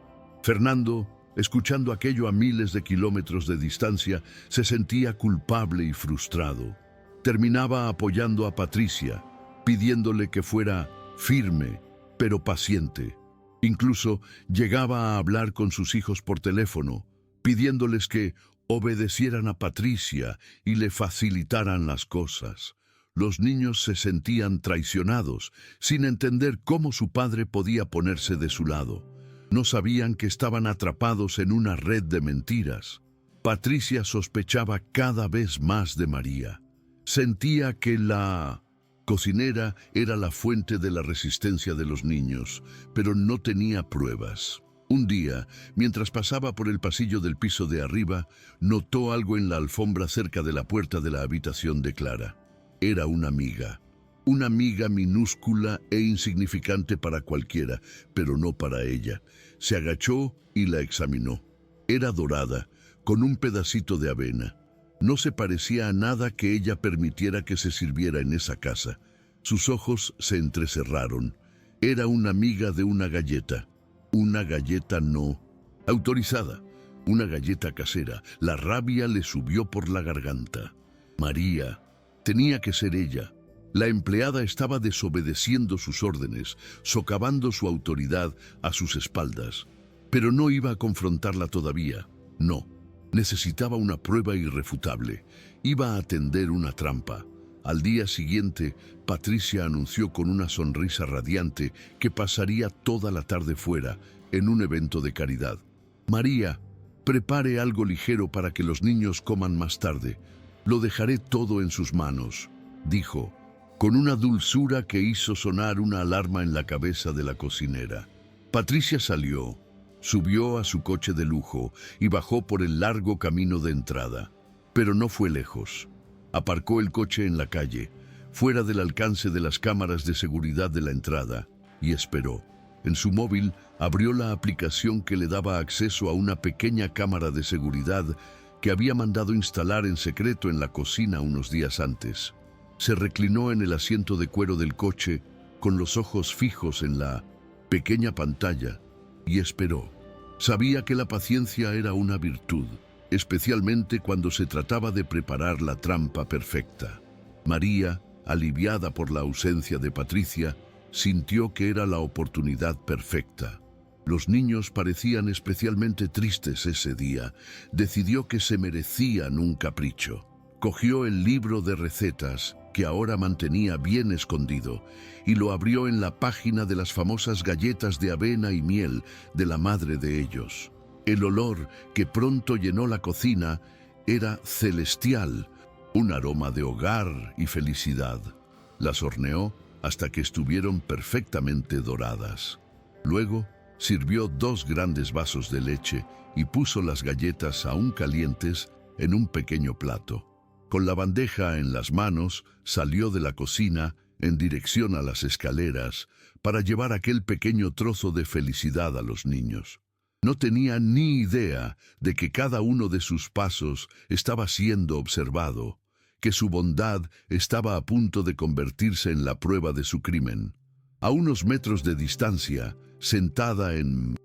Fernando, escuchando aquello a miles de kilómetros de distancia, se sentía culpable y frustrado. Terminaba apoyando a Patricia, pidiéndole que fuera firme, pero paciente. Incluso llegaba a hablar con sus hijos por teléfono, pidiéndoles que obedecieran a Patricia y le facilitaran las cosas. Los niños se sentían traicionados, sin entender cómo su padre podía ponerse de su lado. No sabían que estaban atrapados en una red de mentiras. Patricia sospechaba cada vez más de María. Sentía que la cocinera era la fuente de la resistencia de los niños, pero no tenía pruebas. Un día, mientras pasaba por el pasillo del piso de arriba, notó algo en la alfombra cerca de la puerta de la habitación de Clara. Era una miga minúscula e insignificante para cualquiera, pero no para ella. Se agachó y la examinó. Era dorada, con un pedacito de avena. No se parecía a nada que ella permitiera que se sirviera en esa casa. Sus ojos se entrecerraron. Era una miga de una galleta no autorizada, una galleta casera. La rabia le subió por la garganta. María, tenía que ser ella. La empleada estaba desobedeciendo sus órdenes, socavando su autoridad a sus espaldas. Pero no iba a confrontarla todavía. No. Necesitaba una prueba irrefutable. Iba a tender una trampa. Al día siguiente, Patricia anunció con una sonrisa radiante que pasaría toda la tarde fuera, en un evento de caridad. María, prepare algo ligero para que los niños coman más tarde. Lo dejaré todo en sus manos, dijo, con una dulzura que hizo sonar una alarma en la cabeza de la cocinera. Patricia salió. Subió a su coche de lujo y bajó por el largo camino de entrada. Pero no fue lejos. Aparcó el coche en la calle, fuera del alcance de las cámaras de seguridad de la entrada, y esperó. En su móvil abrió la aplicación que le daba acceso a una pequeña cámara de seguridad que había mandado instalar en secreto en la cocina unos días antes. Se reclinó en el asiento de cuero del coche, con los ojos fijos en la pequeña pantalla, y esperó. Sabía que la paciencia era una virtud, especialmente cuando se trataba de preparar la trampa perfecta. María, aliviada por la ausencia de Patricia, sintió que era la oportunidad perfecta. Los niños parecían especialmente tristes ese día. Decidió que se merecían un capricho. Cogió el libro de recetas, que ahora mantenía bien escondido, y lo abrió en la página de las famosas galletas de avena y miel de la madre de ellos. El olor que pronto llenó la cocina era celestial, un aroma de hogar y felicidad. Las horneó hasta que estuvieron perfectamente doradas. Luego, sirvió 2 grandes vasos de leche y puso las galletas aún calientes en un pequeño plato. Con la bandeja en las manos, salió de la cocina en dirección a las escaleras para llevar aquel pequeño trozo de felicidad a los niños. No tenía ni idea de que cada uno de sus pasos estaba siendo observado, que su bondad estaba a punto de convertirse en la prueba de su crimen. A unos metros de distancia, sentada en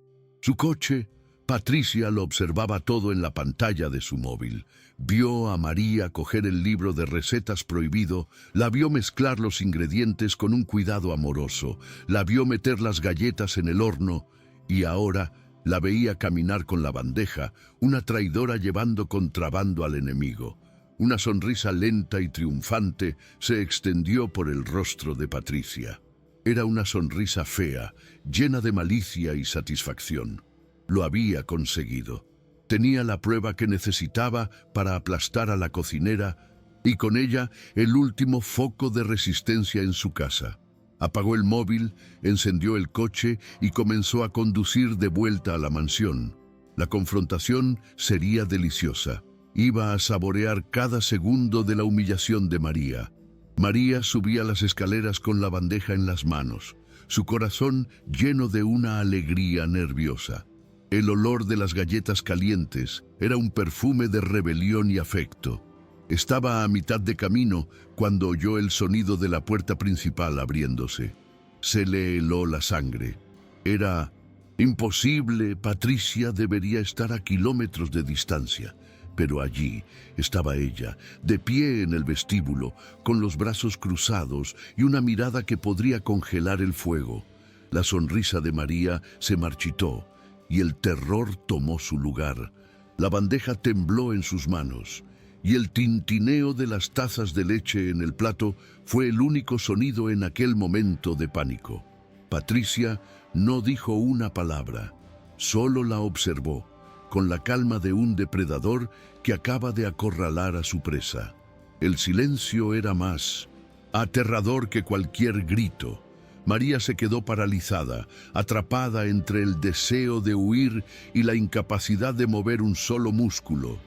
su coche, Patricia lo observaba todo en la pantalla de su móvil. Vio a María coger el libro de recetas prohibido, la vio mezclar los ingredientes con un cuidado amoroso, la vio meter las galletas en el horno y ahora la veía caminar con la bandeja, una traidora llevando contrabando al enemigo. Una sonrisa lenta y triunfante se extendió por el rostro de Patricia. Era una sonrisa fea, llena de malicia y satisfacción. Lo había conseguido. Tenía la prueba que necesitaba para aplastar a la cocinera y con ella el último foco de resistencia en su casa. Apagó el móvil, encendió el coche y comenzó a conducir de vuelta a la mansión. La confrontación sería deliciosa. Iba a saborear cada segundo de la humillación de María. María subía las escaleras con la bandeja en las manos, su corazón lleno de una alegría nerviosa. El olor de las galletas calientes era un perfume de rebelión y afecto. Estaba a mitad de camino cuando oyó el sonido de la puerta principal abriéndose. Se le heló la sangre. Era imposible. Patricia debería estar a kilómetros de distancia. Pero allí estaba ella, de pie en el vestíbulo, con los brazos cruzados y una mirada que podría congelar el fuego. La sonrisa de María se marchitó y el terror tomó su lugar. La bandeja tembló en sus manos y el tintineo de las tazas de leche en el plato fue el único sonido en aquel momento de pánico. Patricia no dijo una palabra, solo la observó, con la calma de un depredador que acaba de acorralar a su presa. El silencio era más aterrador que cualquier grito. María se quedó paralizada, atrapada entre el deseo de huir y la incapacidad de mover un solo músculo.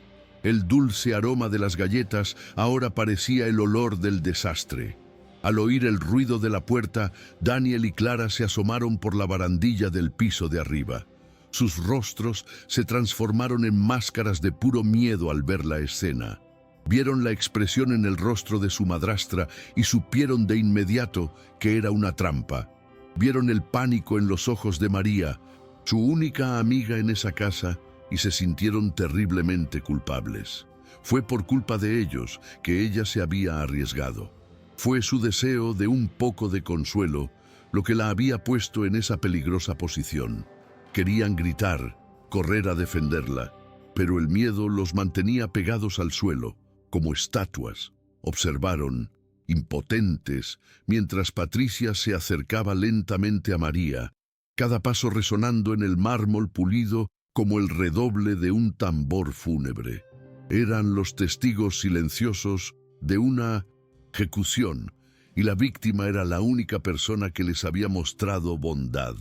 El dulce aroma de las galletas ahora parecía el olor del desastre. Al oír el ruido de la puerta, Daniel y Clara se asomaron por la barandilla del piso de arriba. Sus rostros se transformaron en máscaras de puro miedo al ver la escena. Vieron la expresión en el rostro de su madrastra y supieron de inmediato que era una trampa. Vieron el pánico en los ojos de María, su única amiga en esa casa, y se sintieron terriblemente culpables. Fue por culpa de ellos que ella se había arriesgado. Fue su deseo de un poco de consuelo lo que la había puesto en esa peligrosa posición. Querían gritar, correr a defenderla, pero el miedo los mantenía pegados al suelo, como estatuas. Observaron, impotentes, mientras Patricia se acercaba lentamente a María, cada paso resonando en el mármol pulido como el redoble de un tambor fúnebre. Eran los testigos silenciosos de una ejecución, y la víctima era la única persona que les había mostrado bondad.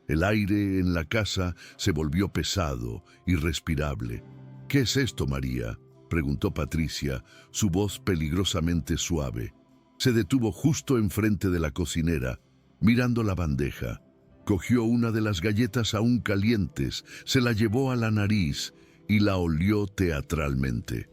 El aire en la casa se volvió pesado, irrespirable. «¿Qué es esto, María?», preguntó Patricia, su voz peligrosamente suave. Se detuvo justo enfrente de la cocinera, mirando la bandeja. Cogió una de las galletas aún calientes, se la llevó a la nariz y la olió teatralmente.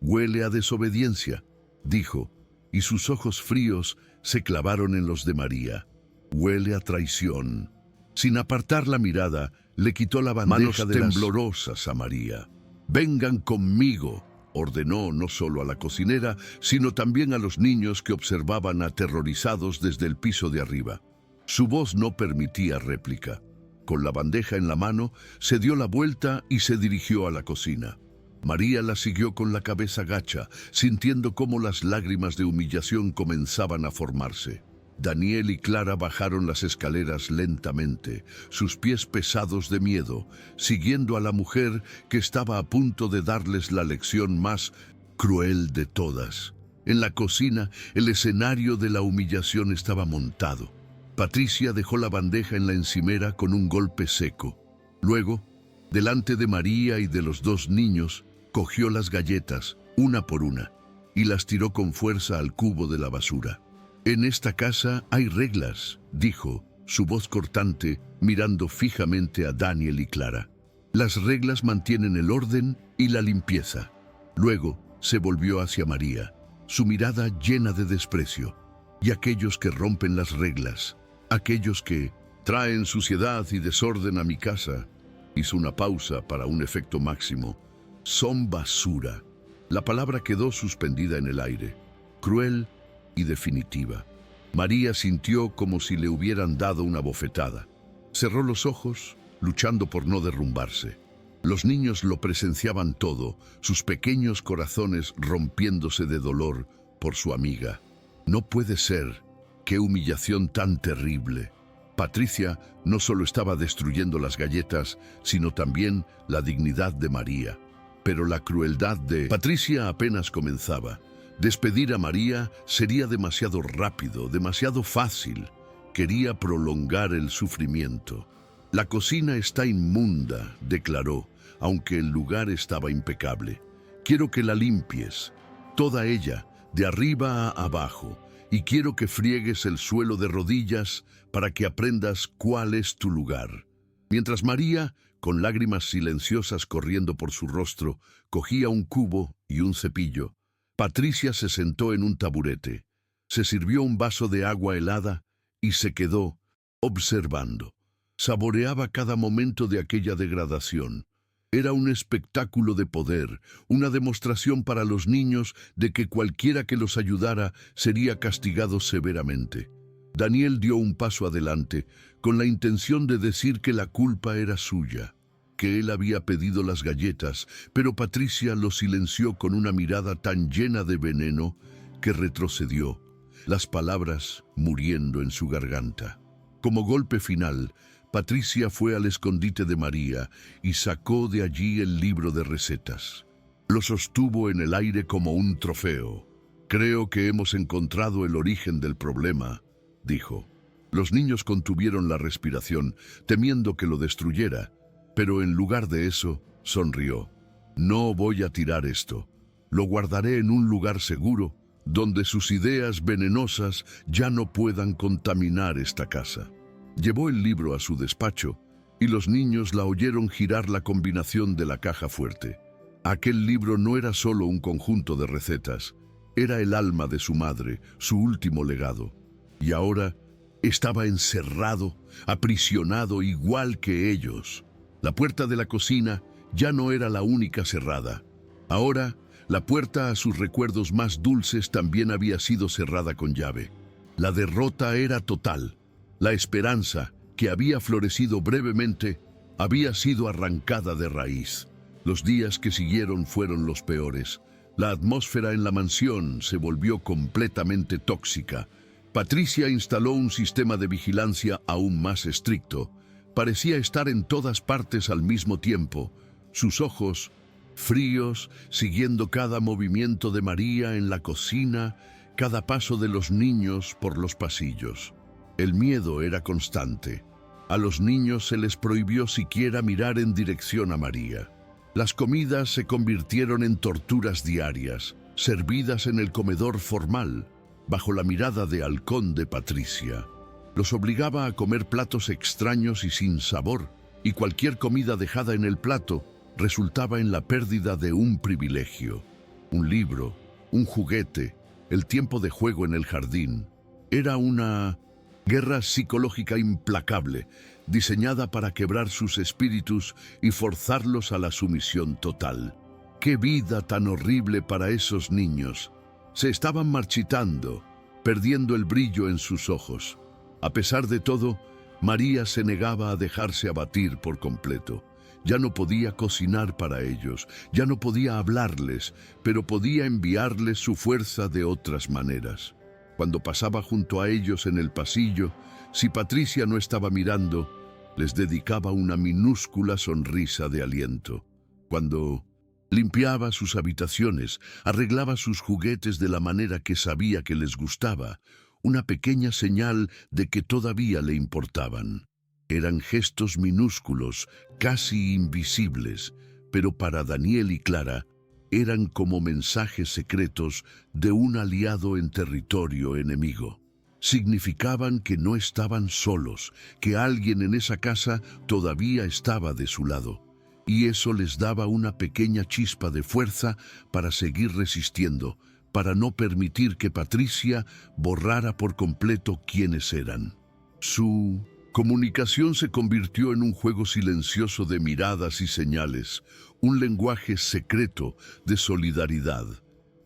Huele a desobediencia», dijo, y sus ojos fríos se clavaron en los de María. «Huele a traición». Sin apartar la mirada, le quitó la bandeja de temblorosas a María. «Vengan conmigo», ordenó no solo a la cocinera, sino también a los niños que observaban aterrorizados desde el piso de arriba. Su voz no permitía réplica. Con la bandeja en la mano, se dio la vuelta y se dirigió a la cocina. María la siguió con la cabeza gacha, sintiendo cómo las lágrimas de humillación comenzaban a formarse. Daniel y Clara bajaron las escaleras lentamente, sus pies pesados de miedo, siguiendo a la mujer que estaba a punto de darles la lección más cruel de todas. En la cocina, el escenario de la humillación estaba montado. Patricia dejó la bandeja en la encimera con un golpe seco. Luego, delante de María y de los dos niños, cogió las galletas, una por una, y las tiró con fuerza al cubo de la basura. «En esta casa hay reglas», dijo, su voz cortante, mirando fijamente a Daniel y Clara. «Las reglas mantienen el orden y la limpieza». Luego se volvió hacia María, su mirada llena de desprecio. «Y aquellos que rompen las reglas, aquellos que traen suciedad y desorden a mi casa», hizo una pausa para un efecto máximo, «son basura». La palabra quedó suspendida en el aire, cruel y definitiva. María sintió como si le hubieran dado una bofetada. Cerró los ojos, luchando por no derrumbarse. Los niños lo presenciaban todo, sus pequeños corazones rompiéndose de dolor por su amiga. «No puede ser. ¡Qué humillación tan terrible!». Patricia no solo estaba destruyendo las galletas, sino también la dignidad de María. Pero la crueldad de Patricia apenas comenzaba. Despedir a María sería demasiado rápido, demasiado fácil. Quería prolongar el sufrimiento. «La cocina está inmunda», declaró, aunque el lugar estaba impecable. «Quiero que la limpies, toda ella, de arriba a abajo, y quiero que friegues el suelo de rodillas para que aprendas cuál es tu lugar». Mientras María Con lágrimas silenciosas corriendo por su rostro, cogía un cubo y un cepillo. Patricia se sentó en un taburete, se sirvió un vaso de agua helada y se quedó observando. Saboreaba cada momento de aquella degradación. Era un espectáculo de poder, una demostración para los niños de que cualquiera que los ayudara sería castigado severamente. Daniel dio un paso adelante, con la intención de decir que la culpa era suya, que él había pedido las galletas, pero Patricia lo silenció con una mirada tan llena de veneno que retrocedió, las palabras muriendo en su garganta. Como golpe final, Patricia fue al escondite de María y sacó de allí el libro de recetas. Lo sostuvo en el aire como un trofeo. «Creo que hemos encontrado el origen del problema», dijo. Los niños contuvieron la respiración, temiendo que lo destruyera, pero en lugar de eso, sonrió. «No voy a tirar esto. Lo guardaré en un lugar seguro, donde sus ideas venenosas ya no puedan contaminar esta casa». Llevó el libro a su despacho y los niños la oyeron girar la combinación de la caja fuerte. Aquel libro no era solo un conjunto de recetas, era el alma de su madre, su último legado. Y ahora estaba encerrado, aprisionado igual que ellos. La puerta de la cocina ya no era la única cerrada. Ahora, la puerta a sus recuerdos más dulces también había sido cerrada con llave. La derrota era total. La esperanza, que había florecido brevemente, había sido arrancada de raíz. Los días que siguieron fueron los peores. La atmósfera en la mansión se volvió completamente tóxica. Patricia instaló un sistema de vigilancia aún más estricto. Parecía estar en todas partes al mismo tiempo. Sus ojos, fríos, siguiendo cada movimiento de María en la cocina, cada paso de los niños por los pasillos. El miedo era constante. A los niños se les prohibió siquiera mirar en dirección a María. Las comidas se convirtieron en torturas diarias, servidas en el comedor formal, bajo la mirada de halcón de Patricia. Los obligaba a comer platos extraños y sin sabor, y cualquier comida dejada en el plato resultaba en la pérdida de un privilegio. Un libro, un juguete, el tiempo de juego en el jardín. Era una guerra psicológica implacable, diseñada para quebrar sus espíritus y forzarlos a la sumisión total. ¡Qué vida tan horrible para esos niños! Se estaban marchitando, perdiendo el brillo en sus ojos. A pesar de todo, María se negaba a dejarse abatir por completo. Ya no podía cocinar para ellos, ya no podía hablarles, pero podía enviarles su fuerza de otras maneras. Cuando pasaba junto a ellos en el pasillo, si Patricia no estaba mirando, les dedicaba una minúscula sonrisa de aliento. Cuando limpiaba sus habitaciones, arreglaba sus juguetes de la manera que sabía que les gustaba, una pequeña señal de que todavía le importaban. Eran gestos minúsculos, casi invisibles, pero para Daniel y Clara eran como mensajes secretos de un aliado en territorio enemigo. Significaban que no estaban solos, que alguien en esa casa todavía estaba de su lado. Y eso les daba una pequeña chispa de fuerza para seguir resistiendo, para no permitir que Patricia borrara por completo quiénes eran. Su comunicación se convirtió en un juego silencioso de miradas y señales, un lenguaje secreto de solidaridad.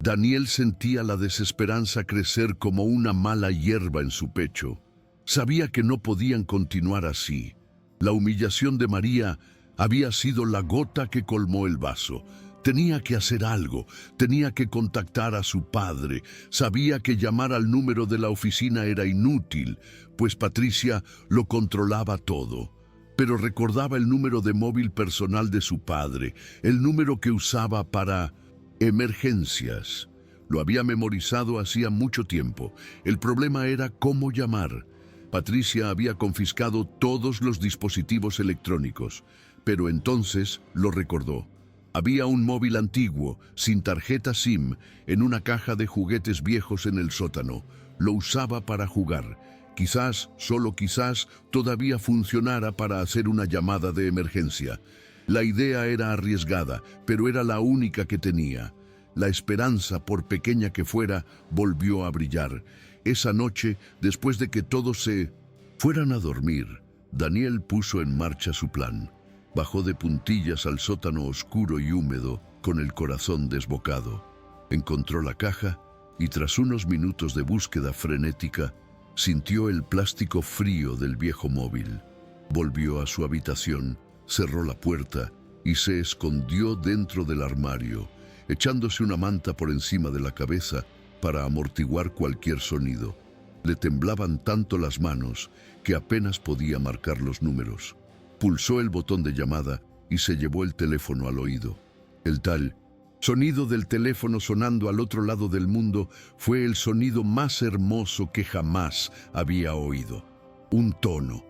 Daniel sentía la desesperanza crecer como una mala hierba en su pecho. Sabía que no podían continuar así. La humillación de María había sido la gota que colmó el vaso. Tenía que hacer algo, tenía que contactar a su padre. Sabía que llamar al número de la oficina era inútil, pues Patricia lo controlaba todo. Pero recordaba el número de móvil personal de su padre, el número que usaba para emergencias. Lo había memorizado hacía mucho tiempo. El problema era cómo llamar. Patricia había confiscado todos los dispositivos electrónicos, pero entonces lo recordó. Había un móvil antiguo, sin tarjeta SIM, en una caja de juguetes viejos en el sótano. Lo usaba para jugar. Quizás, solo quizás, todavía funcionara para hacer una llamada de emergencia. La idea era arriesgada, pero era la única que tenía. La esperanza, por pequeña que fuera, volvió a brillar. Esa noche, después de que todos se fueran a dormir, Daniel puso en marcha su plan. Bajó de puntillas al sótano oscuro y húmedo, con el corazón desbocado. Encontró la caja y, tras unos minutos de búsqueda frenética, sintió el plástico frío del viejo móvil. Volvió a su habitación, cerró la puerta y se escondió dentro del armario, echándose una manta por encima de la cabeza para amortiguar cualquier sonido. Le temblaban tanto las manos que apenas podía marcar los números. Pulsó el botón de llamada y se llevó el teléfono al oído. El tal sonido del teléfono sonando al otro lado del mundo fue el sonido más hermoso que jamás había oído. Un tono,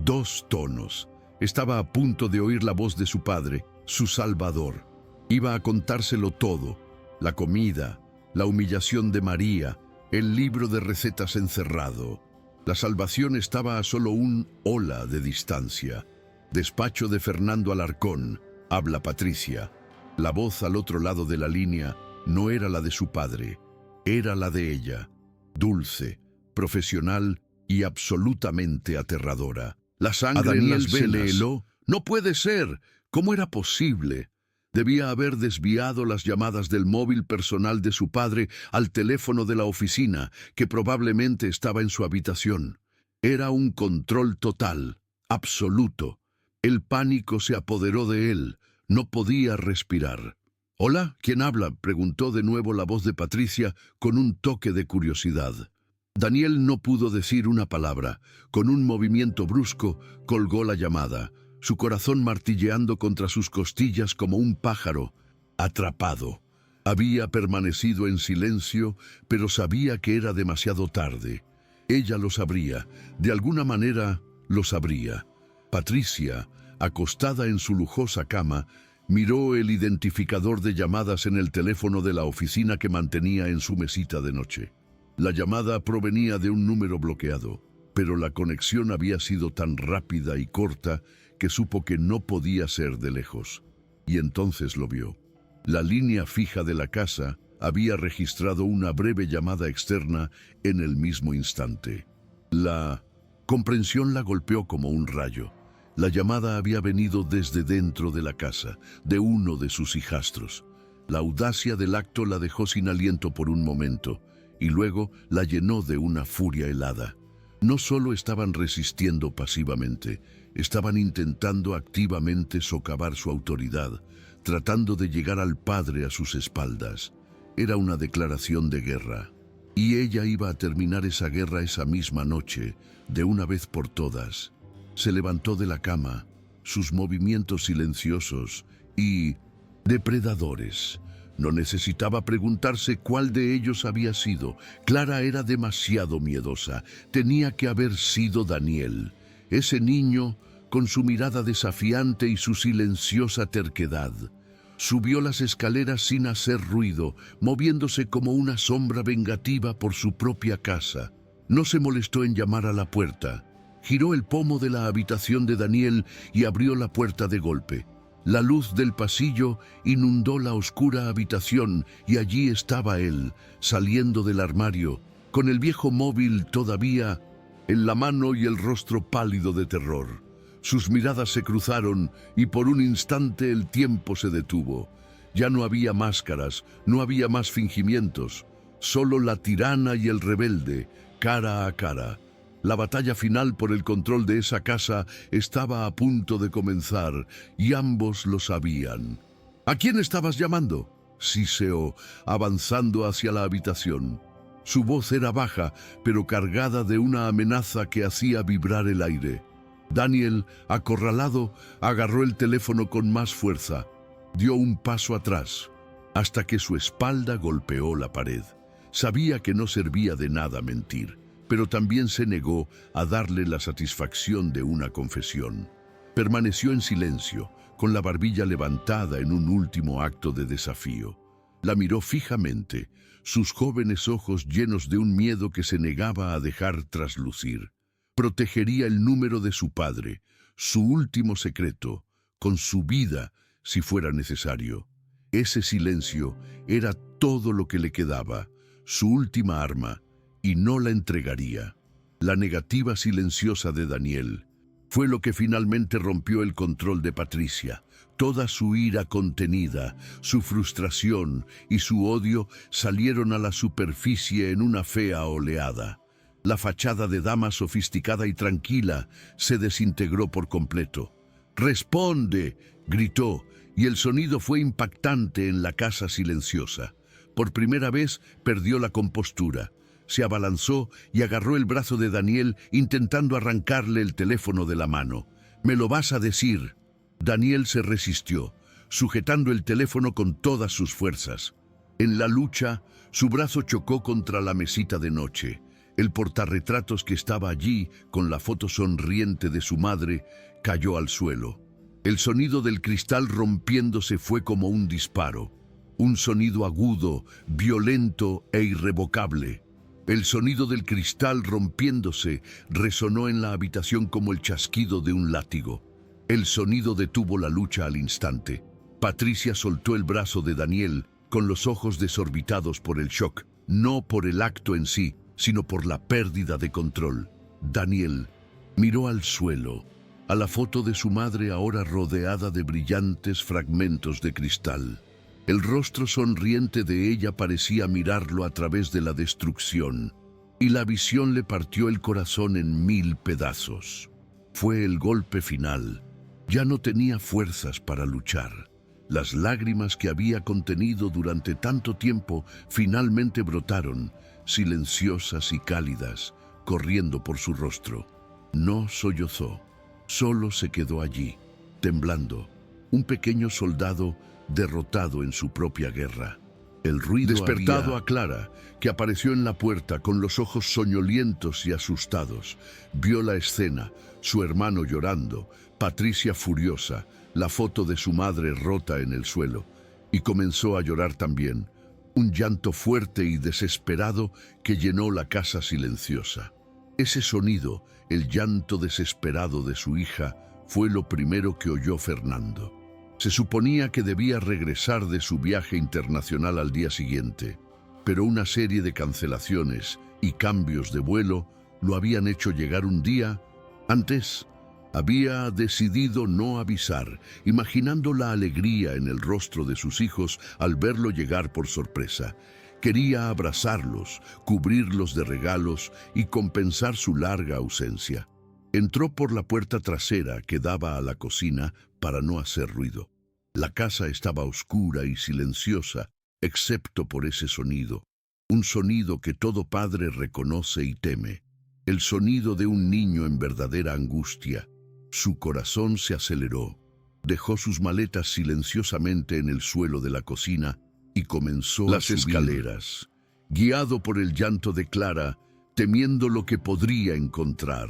2 tonos. Estaba a punto de oír la voz de su padre, su Salvador. Iba a contárselo todo: la comida, la humillación de María, el libro de recetas encerrado. La salvación estaba a solo un hola de distancia. Despacho de Fernando Alarcón. Habla Patricia. La voz al otro lado de la línea no era la de su padre, era la de ella, dulce, profesional y absolutamente aterradora. La sangre en las venas se le heló. ¡No puede ser! ¿Cómo era posible? Debía haber desviado las llamadas del móvil personal de su padre al teléfono de la oficina, que probablemente estaba en su habitación. Era un control total, absoluto. El pánico se apoderó de él. No podía respirar. «¿Hola? ¿Quién habla?», preguntó de nuevo la voz de Patricia con un toque de curiosidad. Daniel no pudo decir una palabra. Con un movimiento brusco, colgó la llamada, su corazón martilleando contra sus costillas como un pájaro, atrapado. Había permanecido en silencio, pero sabía que era demasiado tarde. Ella lo sabría, de alguna manera lo sabría. Patricia, acostada en su lujosa cama, miró el identificador de llamadas en el teléfono de la oficina que mantenía en su mesita de noche. La llamada provenía de un número bloqueado, pero la conexión había sido tan rápida y corta que supo que no podía ser de lejos. Y entonces lo vio. La línea fija de la casa había registrado una breve llamada externa en el mismo instante. La comprensión la golpeó como un rayo. La llamada había venido desde dentro de la casa, de uno de sus hijastros. La audacia del acto la dejó sin aliento por un momento, y luego la llenó de una furia helada. No solo estaban resistiendo pasivamente, estaban intentando activamente socavar su autoridad, tratando de llegar al padre a sus espaldas. Era una declaración de guerra, y ella iba a terminar esa guerra esa misma noche, de una vez por todas. Se levantó de la cama, sus movimientos silenciosos y depredadores. No necesitaba preguntarse cuál de ellos había sido. Clara era demasiado miedosa. Tenía que haber sido Daniel, ese niño con su mirada desafiante y su silenciosa terquedad. Subió las escaleras sin hacer ruido, moviéndose como una sombra vengativa por su propia casa. No se molestó en llamar a la puerta. Giró el pomo de la habitación de Daniel y abrió la puerta de golpe. La luz del pasillo inundó la oscura habitación y allí estaba él, saliendo del armario, con el viejo móvil todavía en la mano y el rostro pálido de terror. Sus miradas se cruzaron y por un instante el tiempo se detuvo. Ya no había máscaras, no había más fingimientos, solo la tirana y el rebelde, cara a cara. La batalla final por el control de esa casa estaba a punto de comenzar y ambos lo sabían. ¿A quién estabas llamando?, siseó, avanzando hacia la habitación. Su voz era baja, pero cargada de una amenaza que hacía vibrar el aire. Daniel, acorralado, agarró el teléfono con más fuerza. Dio un paso atrás, hasta que su espalda golpeó la pared. Sabía que no servía de nada mentir, pero también se negó a darle la satisfacción de una confesión. Permaneció en silencio, con la barbilla levantada en un último acto de desafío. La miró fijamente, sus jóvenes ojos llenos de un miedo que se negaba a dejar traslucir. Protegería el número de su padre, su último secreto, con su vida si fuera necesario. Ese silencio era todo lo que le quedaba, su última arma, y no la entregaría. La negativa silenciosa de Daniel fue lo que finalmente rompió el control de Patricia. Toda su ira contenida, su frustración y su odio salieron a la superficie en una fea oleada. La fachada de dama sofisticada y tranquila se desintegró por completo. «¡Responde!», gritó, y el sonido fue impactante en la casa silenciosa. Por primera vez perdió la compostura. Se abalanzó y agarró el brazo de Daniel intentando arrancarle el teléfono de la mano. «¿Me lo vas a decir?». Daniel se resistió, sujetando el teléfono con todas sus fuerzas. En la lucha, su brazo chocó contra la mesita de noche. El portarretratos que estaba allí, con la foto sonriente de su madre, cayó al suelo. El sonido del cristal rompiéndose fue como un disparo. Un sonido agudo, violento e irrevocable. El sonido del cristal rompiéndose resonó en la habitación como el chasquido de un látigo. El sonido detuvo la lucha al instante. Patricia soltó el brazo de Daniel, con los ojos desorbitados por el shock, no por el acto en sí, sino por la pérdida de control. Daniel miró al suelo, a la foto de su madre ahora rodeada de brillantes fragmentos de cristal. El rostro sonriente de ella parecía mirarlo a través de la destrucción, y la visión le partió el corazón en 1000 pedazos. Fue el golpe final. Ya no tenía fuerzas para luchar. Las lágrimas que había contenido durante tanto tiempo finalmente brotaron, silenciosas y cálidas, corriendo por su rostro. No sollozó, solo se quedó allí, temblando, un pequeño soldado derrotado en su propia guerra. El ruido despertado a Clara, que apareció en la puerta con los ojos soñolientos y asustados. Vio la escena, su hermano llorando, Patricia furiosa, la foto de su madre rota en el suelo, y comenzó a llorar también, un llanto fuerte y desesperado que llenó la casa silenciosa. Ese sonido, el llanto desesperado de su hija, fue lo primero que oyó Fernando. Se suponía que debía regresar de su viaje internacional al día siguiente, pero una serie de cancelaciones y cambios de vuelo lo habían hecho llegar un día antes. Había decidido no avisar, imaginando la alegría en el rostro de sus hijos al verlo llegar por sorpresa. Quería abrazarlos, cubrirlos de regalos y compensar su larga ausencia. Entró por la puerta trasera que daba a la cocina para no hacer ruido. La casa estaba oscura y silenciosa, excepto por ese sonido, un sonido que todo padre reconoce y teme, el sonido de un niño en verdadera angustia. Su corazón se aceleró, dejó sus maletas silenciosamente en el suelo de la cocina y comenzó a subir las escaleras, guiado por el llanto de Clara, temiendo lo que podría encontrar.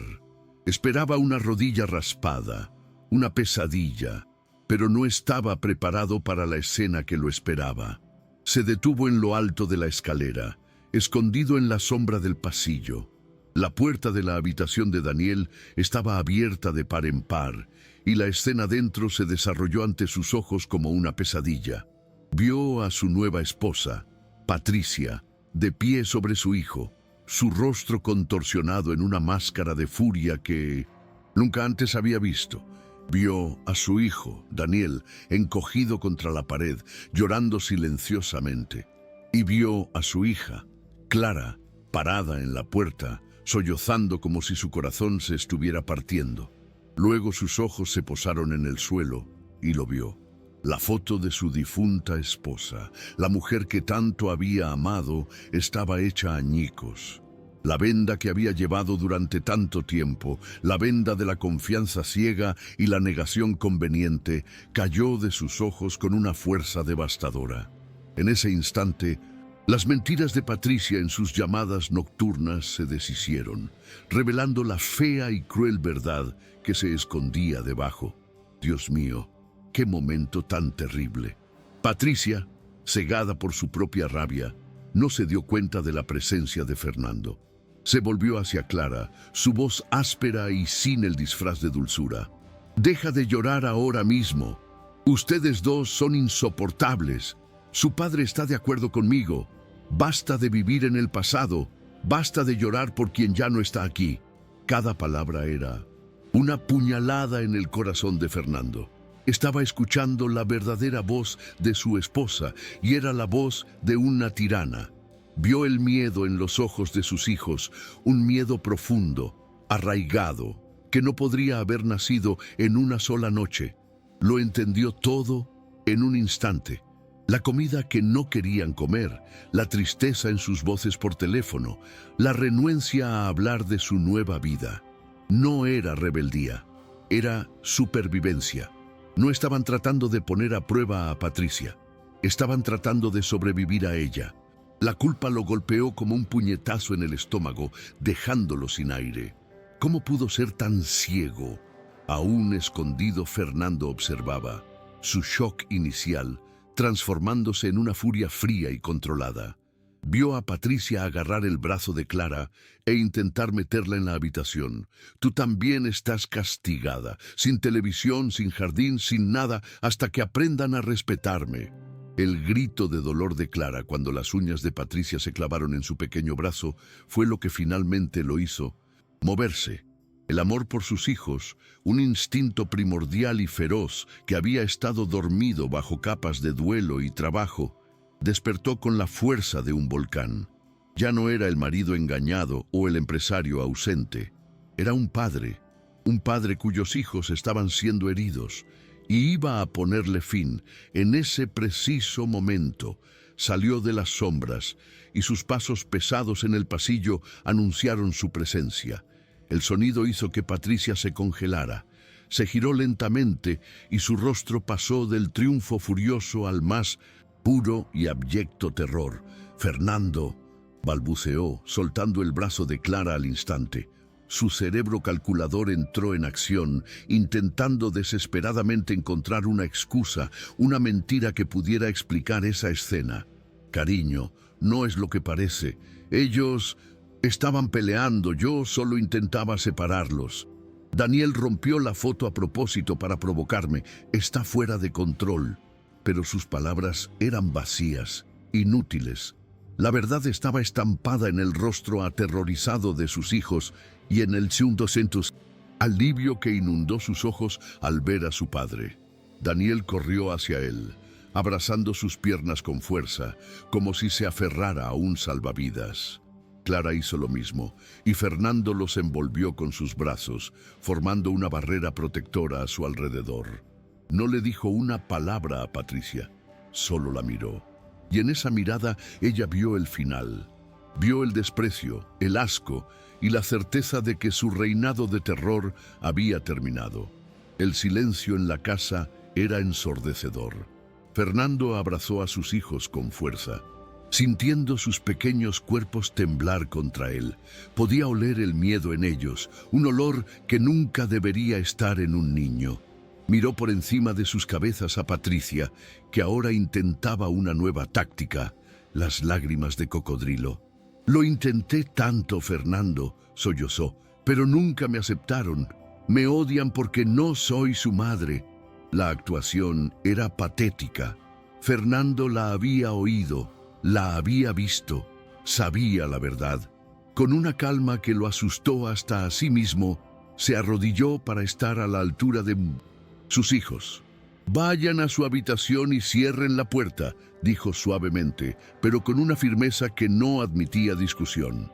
Esperaba una rodilla raspada, una pesadilla, pero no estaba preparado para la escena que lo esperaba. Se detuvo en lo alto de la escalera, escondido en la sombra del pasillo. La puerta de la habitación de Daniel estaba abierta de par en par, y la escena dentro se desarrolló ante sus ojos como una pesadilla. Vio a su nueva esposa, Patricia, de pie sobre su hijo, su rostro contorsionado en una máscara de furia que nunca antes había visto. Vio a su hijo, Daniel, encogido contra la pared, llorando silenciosamente. Y vio a su hija, Clara, parada en la puerta, sollozando como si su corazón se estuviera partiendo. Luego sus ojos se posaron en el suelo y lo vio. La foto de su difunta esposa, la mujer que tanto había amado, estaba hecha añicos. La venda que había llevado durante tanto tiempo, la venda de la confianza ciega y la negación conveniente, cayó de sus ojos con una fuerza devastadora. En ese instante, las mentiras de Patricia en sus llamadas nocturnas se deshicieron, revelando la fea y cruel verdad que se escondía debajo. Dios mío, qué momento tan terrible. Patricia Cegada por su propia rabia, no se dio cuenta de la presencia de Fernando. Se volvió hacia Clara, su voz áspera y sin el disfraz de dulzura. «Deja de llorar ahora mismo. Ustedes dos son insoportables. Su padre está de acuerdo conmigo. Basta de vivir en el pasado. Basta de llorar por quien ya no está aquí». Cada palabra era una puñalada en el corazón de Fernando. Estaba escuchando la verdadera voz de su esposa y era la voz de una tirana. Vio el miedo en los ojos de sus hijos, un miedo profundo, arraigado, que no podría haber nacido en una sola noche. Lo entendió todo en un instante. La comida que no querían comer, la tristeza en sus voces por teléfono, la renuencia a hablar de su nueva vida. No era rebeldía, era supervivencia. No estaban tratando de poner a prueba a Patricia, estaban tratando de sobrevivir a ella. La culpa lo golpeó como un puñetazo en el estómago, dejándolo sin aire. ¿Cómo pudo ser tan ciego? Aún escondido, Fernando observaba su shock inicial, transformándose en una furia fría y controlada. Vio a Patricia agarrar el brazo de Clara e intentar meterla en la habitación. «Tú también estás castigada, sin televisión, sin jardín, sin nada, hasta que aprendan a respetarme». El grito de dolor de Clara cuando las uñas de Patricia se clavaron en su pequeño brazo fue lo que finalmente lo hizo moverse. El amor por sus hijos, un instinto primordial y feroz que había estado dormido bajo capas de duelo y trabajo, despertó con la fuerza de un volcán. Ya no era el marido engañado o el empresario ausente. Era un padre cuyos hijos estaban siendo heridos, y iba a ponerle fin. En ese preciso momento salió de las sombras y sus pasos pesados en el pasillo anunciaron su presencia. El sonido hizo que Patricia se congelara. Se giró lentamente y su rostro pasó del triunfo furioso al más puro y abyecto terror. «Fernando», balbuceó, soltando el brazo de Clara al instante. Su cerebro calculador entró en acción, intentando desesperadamente encontrar una excusa, una mentira que pudiera explicar esa escena. «Cariño, no es lo que parece. Ellos estaban peleando, yo solo intentaba separarlos. Daniel rompió la foto a propósito para provocarme. Está fuera de control». Pero sus palabras eran vacías, inútiles. La verdad estaba estampada en el rostro aterrorizado de sus hijos y en el alivio que inundó sus ojos al ver a su padre. Daniel corrió hacia él, abrazando sus piernas con fuerza, como si se aferrara a un salvavidas. Clara hizo lo mismo, y Fernando los envolvió con sus brazos, formando una barrera protectora a su alrededor. No le dijo una palabra a Patricia, solo la miró. Y en esa mirada ella vio el final. Vio el desprecio, el asco y la certeza de que su reinado de terror había terminado. El silencio en la casa era ensordecedor. Fernando abrazó a sus hijos con fuerza, sintiendo sus pequeños cuerpos temblar contra él. Podía oler el miedo en ellos, un olor que nunca debería estar en un niño. Miró por encima de sus cabezas a Patricia, que ahora intentaba una nueva táctica, las lágrimas de cocodrilo. «Lo intenté tanto, Fernando», sollozó, «pero nunca me aceptaron. Me odian porque no soy su madre». La actuación era patética. Fernando la había oído, la había visto, sabía la verdad. Con una calma que lo asustó hasta a sí mismo, se arrodilló para estar a la altura de sus hijos. «Vayan a su habitación y cierren la puerta», dijo suavemente, pero con una firmeza que no admitía discusión.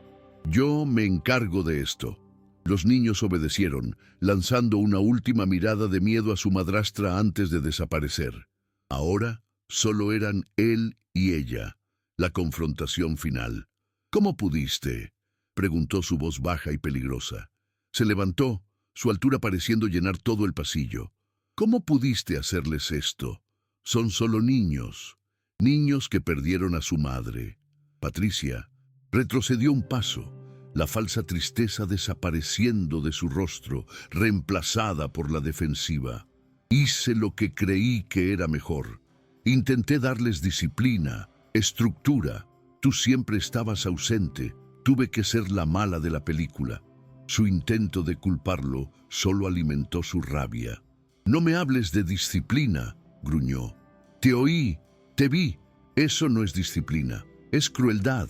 «Yo me encargo de esto». Los niños obedecieron, lanzando una última mirada de miedo a su madrastra antes de desaparecer. Ahora solo eran él y ella, la confrontación final. «¿Cómo pudiste?», preguntó su voz baja y peligrosa. Se levantó, su altura pareciendo llenar todo el pasillo. «¿Cómo pudiste hacerles esto? Son solo niños, niños que perdieron a su madre». Patricia retrocedió un paso, la falsa tristeza desapareciendo de su rostro, reemplazada por la defensiva. «Hice lo que creí que era mejor. Intenté darles disciplina, estructura. Tú siempre estabas ausente. Tuve que ser la mala de la película. Su intento de culparlo solo alimentó su rabia. No me hables de disciplina, gruñó. Te oí, te vi. Eso no es disciplina, es crueldad.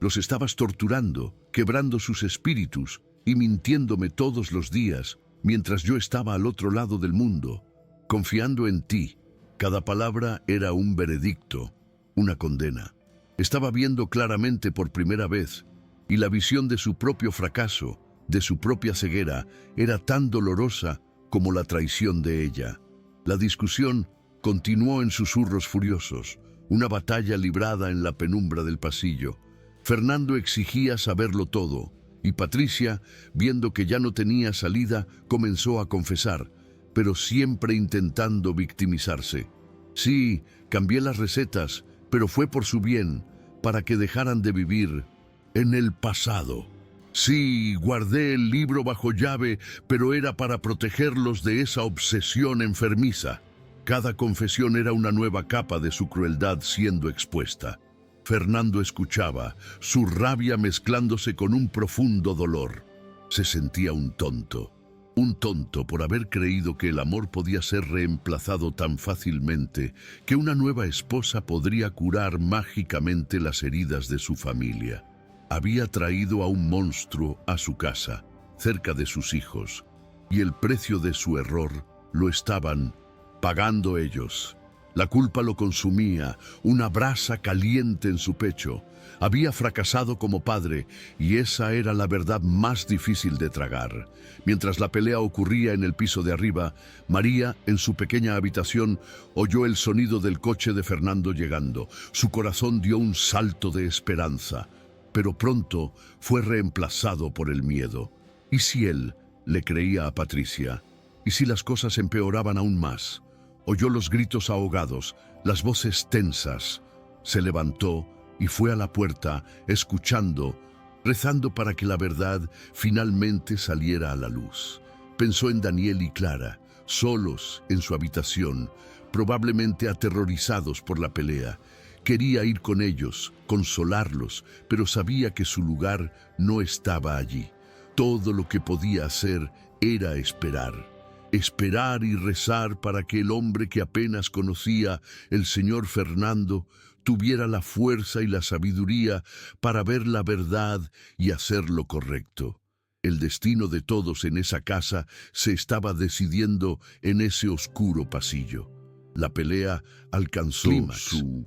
Los estabas torturando, quebrando sus espíritus y mintiéndome todos los días, mientras yo estaba al otro lado del mundo, confiando en ti. Cada palabra era un veredicto, una condena. Estaba viendo claramente por primera vez, y la visión de su propio fracaso, de su propia ceguera, era tan dolorosa como la traición de ella. La discusión continuó en susurros furiosos, una batalla librada en la penumbra del pasillo. Fernando exigía saberlo todo, y Patricia, viendo que ya no tenía salida, comenzó a confesar, pero siempre intentando victimizarse. Sí, cambié las recetas, pero fue por su bien, para que dejaran de vivir en el pasado. Sí, guardé el libro bajo llave, pero era para protegerlos de esa obsesión enfermiza. Cada confesión era una nueva capa de su crueldad siendo expuesta. Fernando escuchaba, su rabia mezclándose con un profundo dolor. Se sentía un tonto por haber creído que el amor podía ser reemplazado tan fácilmente, que una nueva esposa podría curar mágicamente las heridas de su familia. Había traído a un monstruo a su casa, cerca de sus hijos, y el precio de su error lo estaban pagando ellos. La culpa lo consumía, una brasa caliente en su pecho. Había fracasado como padre, y esa era la verdad más difícil de tragar. Mientras la pelea ocurría en el piso de arriba, María, en su pequeña habitación, oyó el sonido del coche de Fernando llegando. Su corazón dio un salto de esperanza, pero pronto fue reemplazado por el miedo. ¿Y si él le creía a Patricia? ¿Y si las cosas empeoraban aún más? Oyó los gritos ahogados, las voces tensas. Se levantó y fue a la puerta, escuchando, rezando para que la verdad finalmente saliera a la luz. Pensó en Daniel y Clara, solos en su habitación, probablemente aterrorizados por la pelea. Quería ir con ellos, consolarlos, pero sabía que su lugar no estaba allí. Todo lo que podía hacer era esperar. Esperar y rezar para que el hombre que apenas conocía, el señor Fernando, tuviera la fuerza y la sabiduría para ver la verdad y hacer lo correcto. El destino de todos en esa casa se estaba decidiendo en ese oscuro pasillo. La pelea alcanzó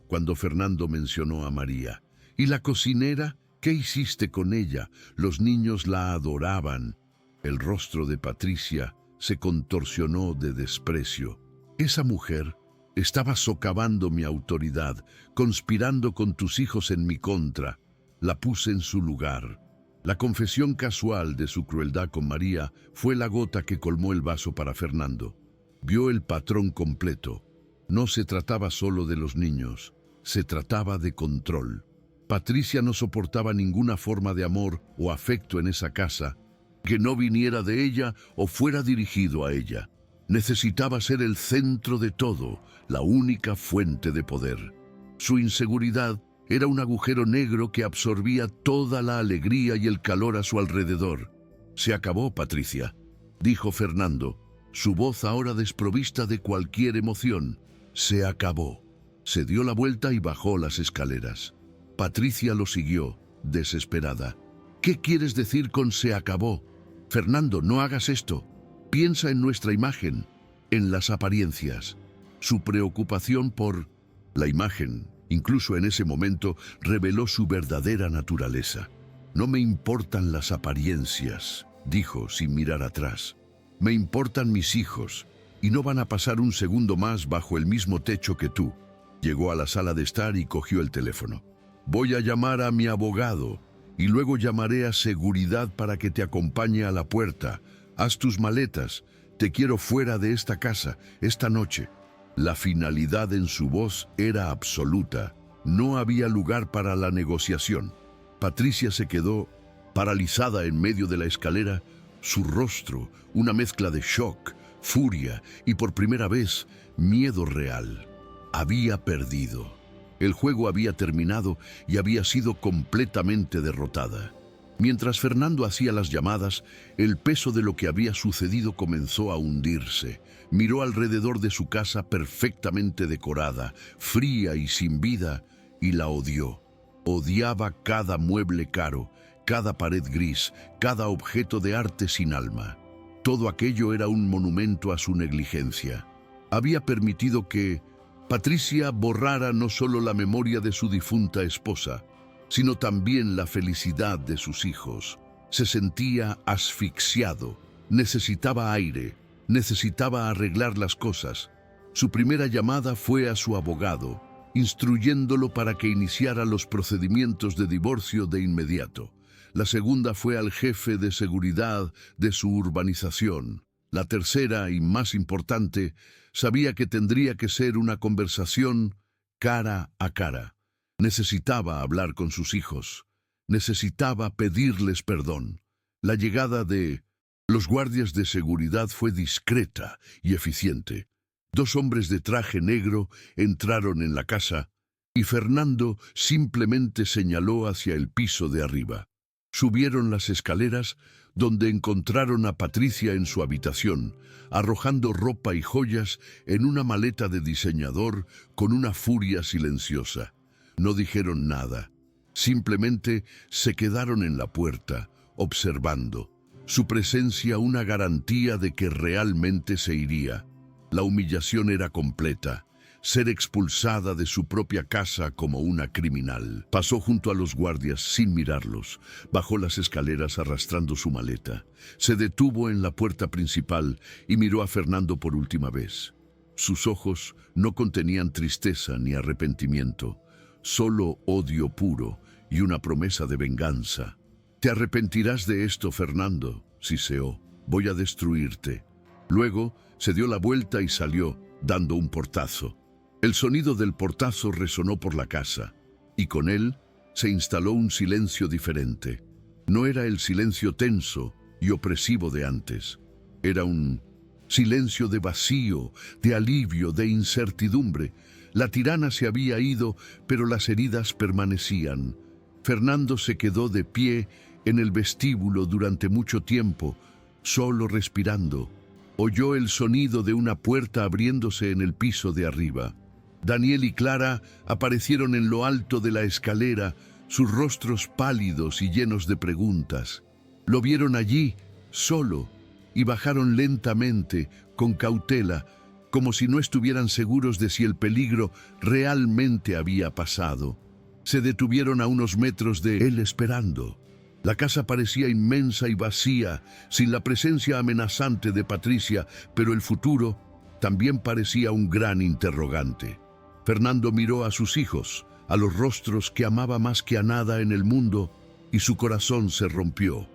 cuando Fernando mencionó a María. ¿Y la cocinera? ¿Qué hiciste con ella? Los niños la adoraban. El rostro de Patricia se contorsionó de desprecio. Esa mujer estaba socavando mi autoridad, conspirando con tus hijos en mi contra. La puse en su lugar. La confesión casual de su crueldad con María fue la gota que colmó el vaso para Fernando. Vio el patrón completo. No se trataba solo de los niños, se trataba de control. Patricia no soportaba ninguna forma de amor o afecto en esa casa que no viniera de ella o fuera dirigido a ella. Necesitaba ser el centro de todo, la única fuente de poder. Su inseguridad era un agujero negro que absorbía toda la alegría y el calor a su alrededor. «Se acabó, Patricia», dijo Fernando, su voz ahora desprovista de cualquier emoción. «Se acabó». Se dio la vuelta y bajó las escaleras. Patricia lo siguió, desesperada. «¿Qué quieres decir con se acabó? Fernando, no hagas esto. Piensa en nuestra imagen, en las apariencias». Su preocupación por la imagen, incluso en ese momento, reveló su verdadera naturaleza. «No me importan las apariencias», dijo sin mirar atrás. «Me importan mis hijos, y no van a pasar un segundo más bajo el mismo techo que tú». Llegó a la sala de estar y cogió el teléfono. «Voy a llamar a mi abogado, y luego llamaré a seguridad para que te acompañe a la puerta. Haz tus maletas. Te quiero fuera de esta casa, esta noche». La finalidad en su voz era absoluta. No había lugar para la negociación. Patricia se quedó paralizada en medio de la escalera, su rostro una mezcla de shock, furia y por primera vez miedo real. Había perdido. El juego había terminado y había sido completamente derrotada. Mientras Fernando hacía las llamadas, el peso de lo que había sucedido comenzó a hundirse. Miró alrededor de su casa perfectamente decorada, fría y sin vida, y la odió. Odiaba cada mueble caro, cada pared gris, cada objeto de arte sin alma. Todo aquello era un monumento a su negligencia. Había permitido que Patricia borrara no solo la memoria de su difunta esposa, sino también la felicidad de sus hijos. Se sentía asfixiado, necesitaba aire, necesitaba arreglar las cosas. Su primera llamada fue a su abogado, instruyéndolo para que iniciara los procedimientos de divorcio de inmediato. La segunda fue al jefe de seguridad de su urbanización. La tercera, y más importante, sabía que tendría que ser una conversación cara a cara. Necesitaba hablar con sus hijos. Necesitaba pedirles perdón. La llegada de los guardias de seguridad fue discreta y eficiente. 2 hombres de traje negro entraron en la casa y Fernando simplemente señaló hacia el piso de arriba. Subieron las escaleras, donde encontraron a Patricia en su habitación, arrojando ropa y joyas en una maleta de diseñador con una furia silenciosa. No dijeron nada, simplemente se quedaron en la puerta, observando. Su presencia una garantía de que realmente se iría. La humillación era completa. Ser expulsada de su propia casa como una criminal. Pasó junto a los guardias sin mirarlos. Bajó las escaleras arrastrando su maleta. Se detuvo en la puerta principal y miró a Fernando por última vez. Sus ojos no contenían tristeza ni arrepentimiento, solo odio puro y una promesa de venganza. «Te arrepentirás de esto, Fernando», siseó. «Voy a destruirte». Luego se dio la vuelta y salió, dando un portazo. El sonido del portazo resonó por la casa, y con él se instaló un silencio diferente. No era el silencio tenso y opresivo de antes. Era un silencio de vacío, de alivio, de incertidumbre. La tirana se había ido, pero las heridas permanecían. Fernando se quedó de pie en el vestíbulo durante mucho tiempo, solo respirando. Oyó el sonido de una puerta abriéndose en el piso de arriba. Daniel y Clara aparecieron en lo alto de la escalera, sus rostros pálidos y llenos de preguntas. Lo vieron allí, solo, y bajaron lentamente, con cautela, como si no estuvieran seguros de si el peligro realmente había pasado. Se detuvieron a unos metros de él esperando. La casa parecía inmensa y vacía, sin la presencia amenazante de Patricia, pero el futuro también parecía un gran interrogante. Fernando miró a sus hijos, a los rostros que amaba más que a nada en el mundo, y su corazón se rompió.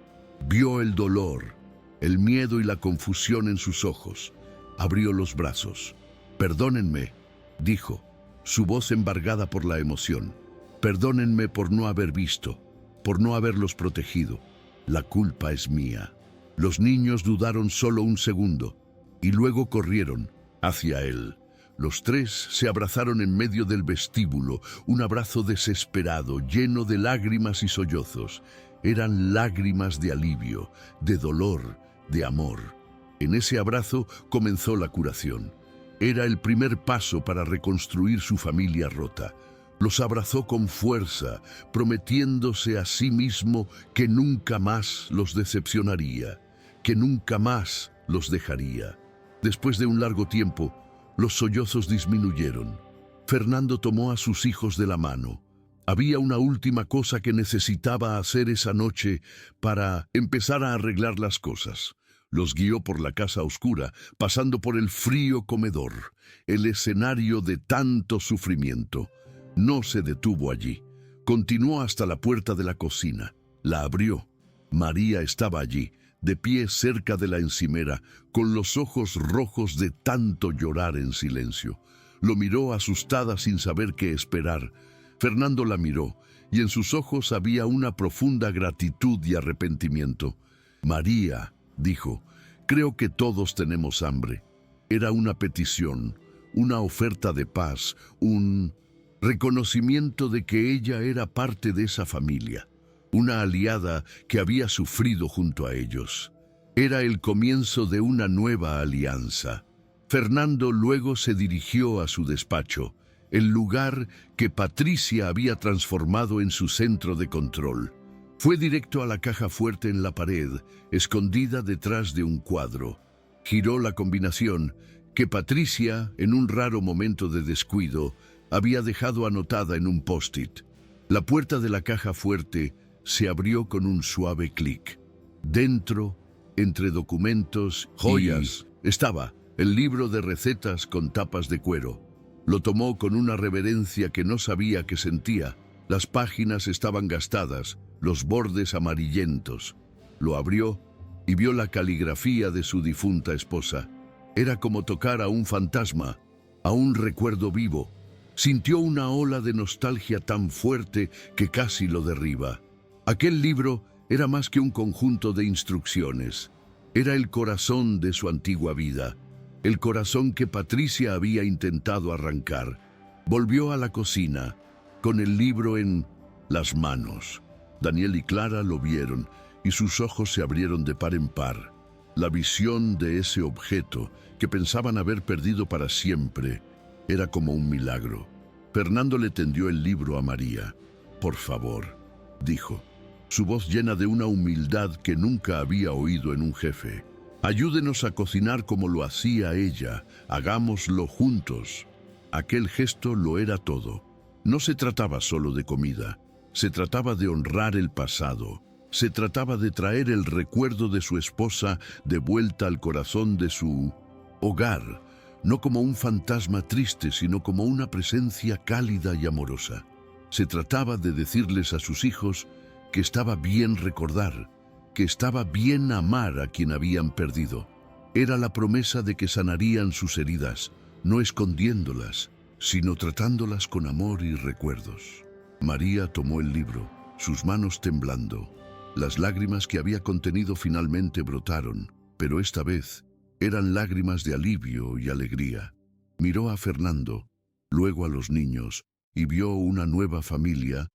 Vio el dolor, el miedo y la confusión en sus ojos. Abrió los brazos. «Perdónenme», dijo, su voz embargada por la emoción. «Perdónenme por no haber visto, por no haberlos protegido. La culpa es mía». Los niños dudaron solo un segundo, y luego corrieron hacia él. Los 3 se abrazaron en medio del vestíbulo, un abrazo desesperado, lleno de lágrimas y sollozos. Eran lágrimas de alivio, de dolor, de amor. En ese abrazo comenzó la curación. Era el primer paso para reconstruir su familia rota. Los abrazó con fuerza, prometiéndose a sí mismo que nunca más los decepcionaría, que nunca más los dejaría. Después de un largo tiempo, los sollozos disminuyeron. Fernando tomó a sus hijos de la mano. Había una última cosa que necesitaba hacer esa noche para empezar a arreglar las cosas. Los guió por la casa oscura, pasando por el frío comedor, el escenario de tanto sufrimiento. No se detuvo allí. Continuó hasta la puerta de la cocina. La abrió. María estaba allí, de pie cerca de la encimera, con los ojos rojos de tanto llorar en silencio. Lo miró asustada sin saber qué esperar. Fernando la miró, y en sus ojos había una profunda gratitud y arrepentimiento. «María», dijo, «creo que todos tenemos hambre». Era una petición, una oferta de paz, un reconocimiento de que ella era parte de esa familia, una aliada que había sufrido junto a ellos. Era el comienzo de una nueva alianza. Fernando luego se dirigió a su despacho, el lugar que Patricia había transformado en su centro de control. Fue directo a la caja fuerte en la pared, escondida detrás de un cuadro. Giró la combinación que Patricia, en un raro momento de descuido, había dejado anotada en un post-it. La puerta de la caja fuerte se abrió con un suave clic. Dentro, entre documentos, joyas, estaba el libro de recetas con tapas de cuero. Lo tomó con una reverencia que no sabía que sentía. Las páginas estaban gastadas, los bordes amarillentos. Lo abrió y vio la caligrafía de su difunta esposa. Era como tocar a un fantasma, a un recuerdo vivo. Sintió una ola de nostalgia tan fuerte que casi lo derriba. Aquel libro era más que un conjunto de instrucciones. Era el corazón de su antigua vida, el corazón que Patricia había intentado arrancar. Volvió a la cocina, con el libro en las manos. Daniel y Clara lo vieron y sus ojos se abrieron de par en par. La visión de ese objeto que pensaban haber perdido para siempre era como un milagro. Fernando le tendió el libro a María. «Por favor», dijo, su voz llena de una humildad que nunca había oído en un jefe. «Ayúdenos a cocinar como lo hacía ella. Hagámoslo juntos». Aquel gesto lo era todo. No se trataba solo de comida. Se trataba de honrar el pasado. Se trataba de traer el recuerdo de su esposa de vuelta al corazón de su hogar, no como un fantasma triste, sino como una presencia cálida y amorosa. Se trataba de decirles a sus hijos que estaba bien recordar, que estaba bien amar a quien habían perdido. Era la promesa de que sanarían sus heridas, no escondiéndolas, sino tratándolas con amor y recuerdos. María tomó el libro, sus manos temblando. Las lágrimas que había contenido finalmente brotaron, pero esta vez eran lágrimas de alivio y alegría. Miró a Fernando, luego a los niños, y vio una nueva familia,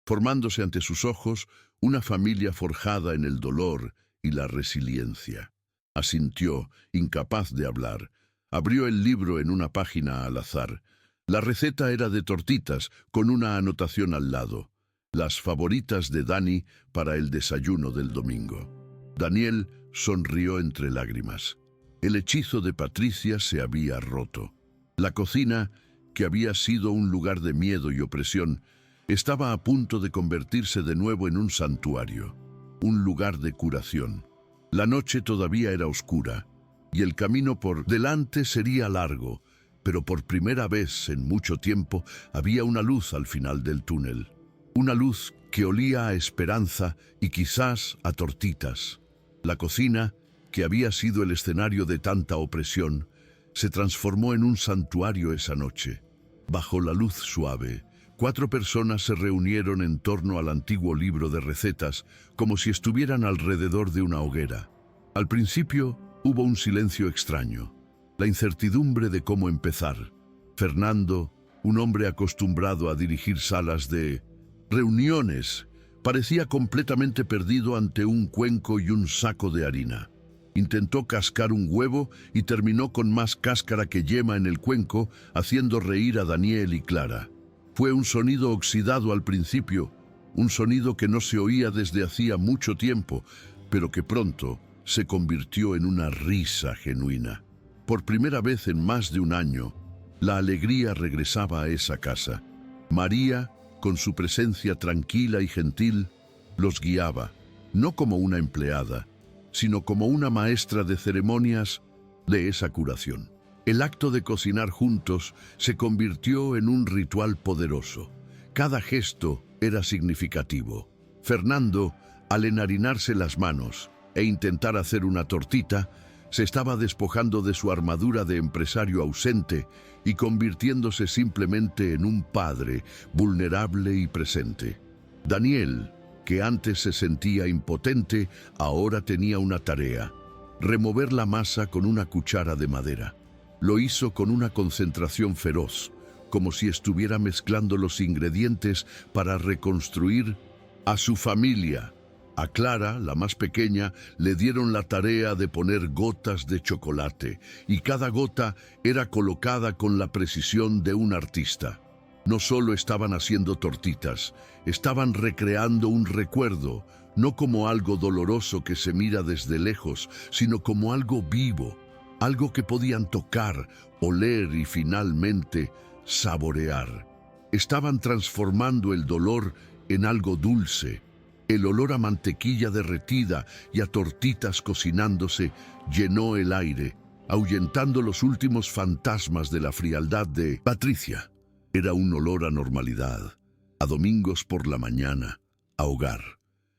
formándose ante sus ojos, una familia forjada en el dolor y la resiliencia. Asintió, incapaz de hablar. Abrió el libro en una página al azar. La receta era de tortitas, con una anotación al lado: las favoritas de Dani para el desayuno del domingo. Daniel sonrió entre lágrimas. El hechizo de Patricia se había roto. La cocina, que había sido un lugar de miedo y opresión, estaba a punto de convertirse de nuevo en un santuario, un lugar de curación. La noche todavía era oscura, y el camino por delante sería largo, pero por primera vez en mucho tiempo había una luz al final del túnel. Una luz que olía a esperanza y quizás a tortitas. La cocina, que había sido el escenario de tanta opresión, se transformó en un santuario esa noche. Bajo la luz suave, 4 personas se reunieron en torno al antiguo libro de recetas, como si estuvieran alrededor de una hoguera. Al principio hubo un silencio extraño, la incertidumbre de cómo empezar. Fernando, un hombre acostumbrado a dirigir salas de reuniones, parecía completamente perdido ante un cuenco y un saco de harina. Intentó cascar un huevo y terminó con más cáscara que yema en el cuenco, haciendo reír a Daniel y Clara. Fue un sonido oxidado al principio, un sonido que no se oía desde hacía mucho tiempo, pero que pronto se convirtió en una risa genuina. Por primera vez en más de un año, la alegría regresaba a esa casa. María, con su presencia tranquila y gentil, los guiaba, no como una empleada, sino como una maestra de ceremonias de esa curación. El acto de cocinar juntos se convirtió en un ritual poderoso. Cada gesto era significativo. Fernando, al enharinarse las manos e intentar hacer una tortita, se estaba despojando de su armadura de empresario ausente y convirtiéndose simplemente en un padre vulnerable y presente. Daniel, que antes se sentía impotente, ahora tenía una tarea: remover la masa con una cuchara de madera. Lo hizo con una concentración feroz, como si estuviera mezclando los ingredientes para reconstruir a su familia. A Clara, la más pequeña, le dieron la tarea de poner gotas de chocolate, y cada gota era colocada con la precisión de un artista. No solo estaban haciendo tortitas, estaban recreando un recuerdo, no como algo doloroso que se mira desde lejos, sino como algo vivo, algo que podían tocar, oler y finalmente saborear. Estaban transformando el dolor en algo dulce. El olor a mantequilla derretida y a tortitas cocinándose llenó el aire, ahuyentando los últimos fantasmas de la frialdad de Patricia. Era un olor a normalidad, a domingos por la mañana, a hogar.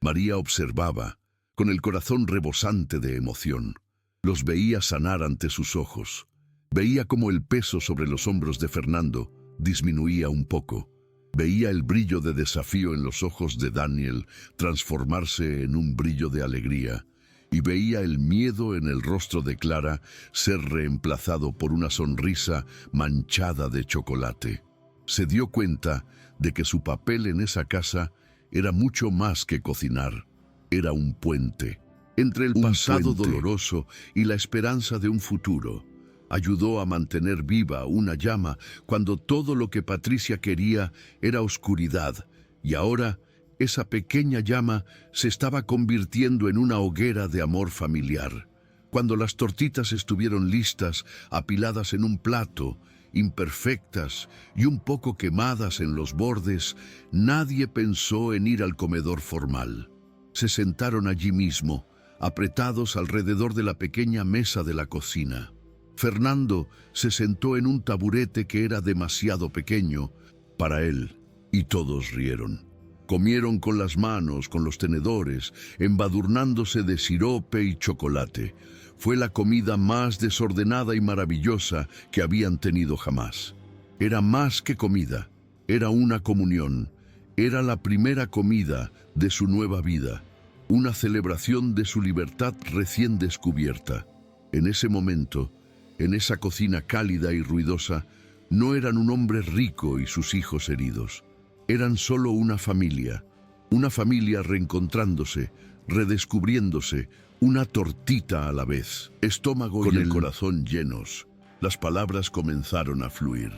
María observaba, con el corazón rebosante de emoción. Los veía sanar ante sus ojos. Veía cómo el peso sobre los hombros de Fernando disminuía un poco. Veía el brillo de desafío en los ojos de Daniel transformarse en un brillo de alegría, y veía el miedo en el rostro de Clara ser reemplazado por una sonrisa manchada de chocolate. Se dio cuenta de que su papel en esa casa era mucho más que cocinar. Era un puente entre el pasado doloroso y la esperanza de un futuro. Ayudó a mantener viva una llama cuando todo lo que Patricia quería era oscuridad, y ahora esa pequeña llama se estaba convirtiendo en una hoguera de amor familiar. Cuando las tortitas estuvieron listas, apiladas en un plato, imperfectas y un poco quemadas en los bordes, nadie pensó en ir al comedor formal. Se sentaron allí mismo, apretados alrededor de la pequeña mesa de la cocina. Fernando se sentó en un taburete que era demasiado pequeño para él, y todos rieron. Comieron con las manos, con los tenedores, embadurnándose de sirope y chocolate. Fue la comida más desordenada y maravillosa que habían tenido jamás. Era más que comida, era una comunión. Era la primera comida de su nueva vida, una celebración de su libertad recién descubierta. En ese momento, en esa cocina cálida y ruidosa, no eran un hombre rico y sus hijos heridos. Eran solo una familia reencontrándose, redescubriéndose, una tortita a la vez. Estómago y el corazón llenos, las palabras comenzaron a fluir.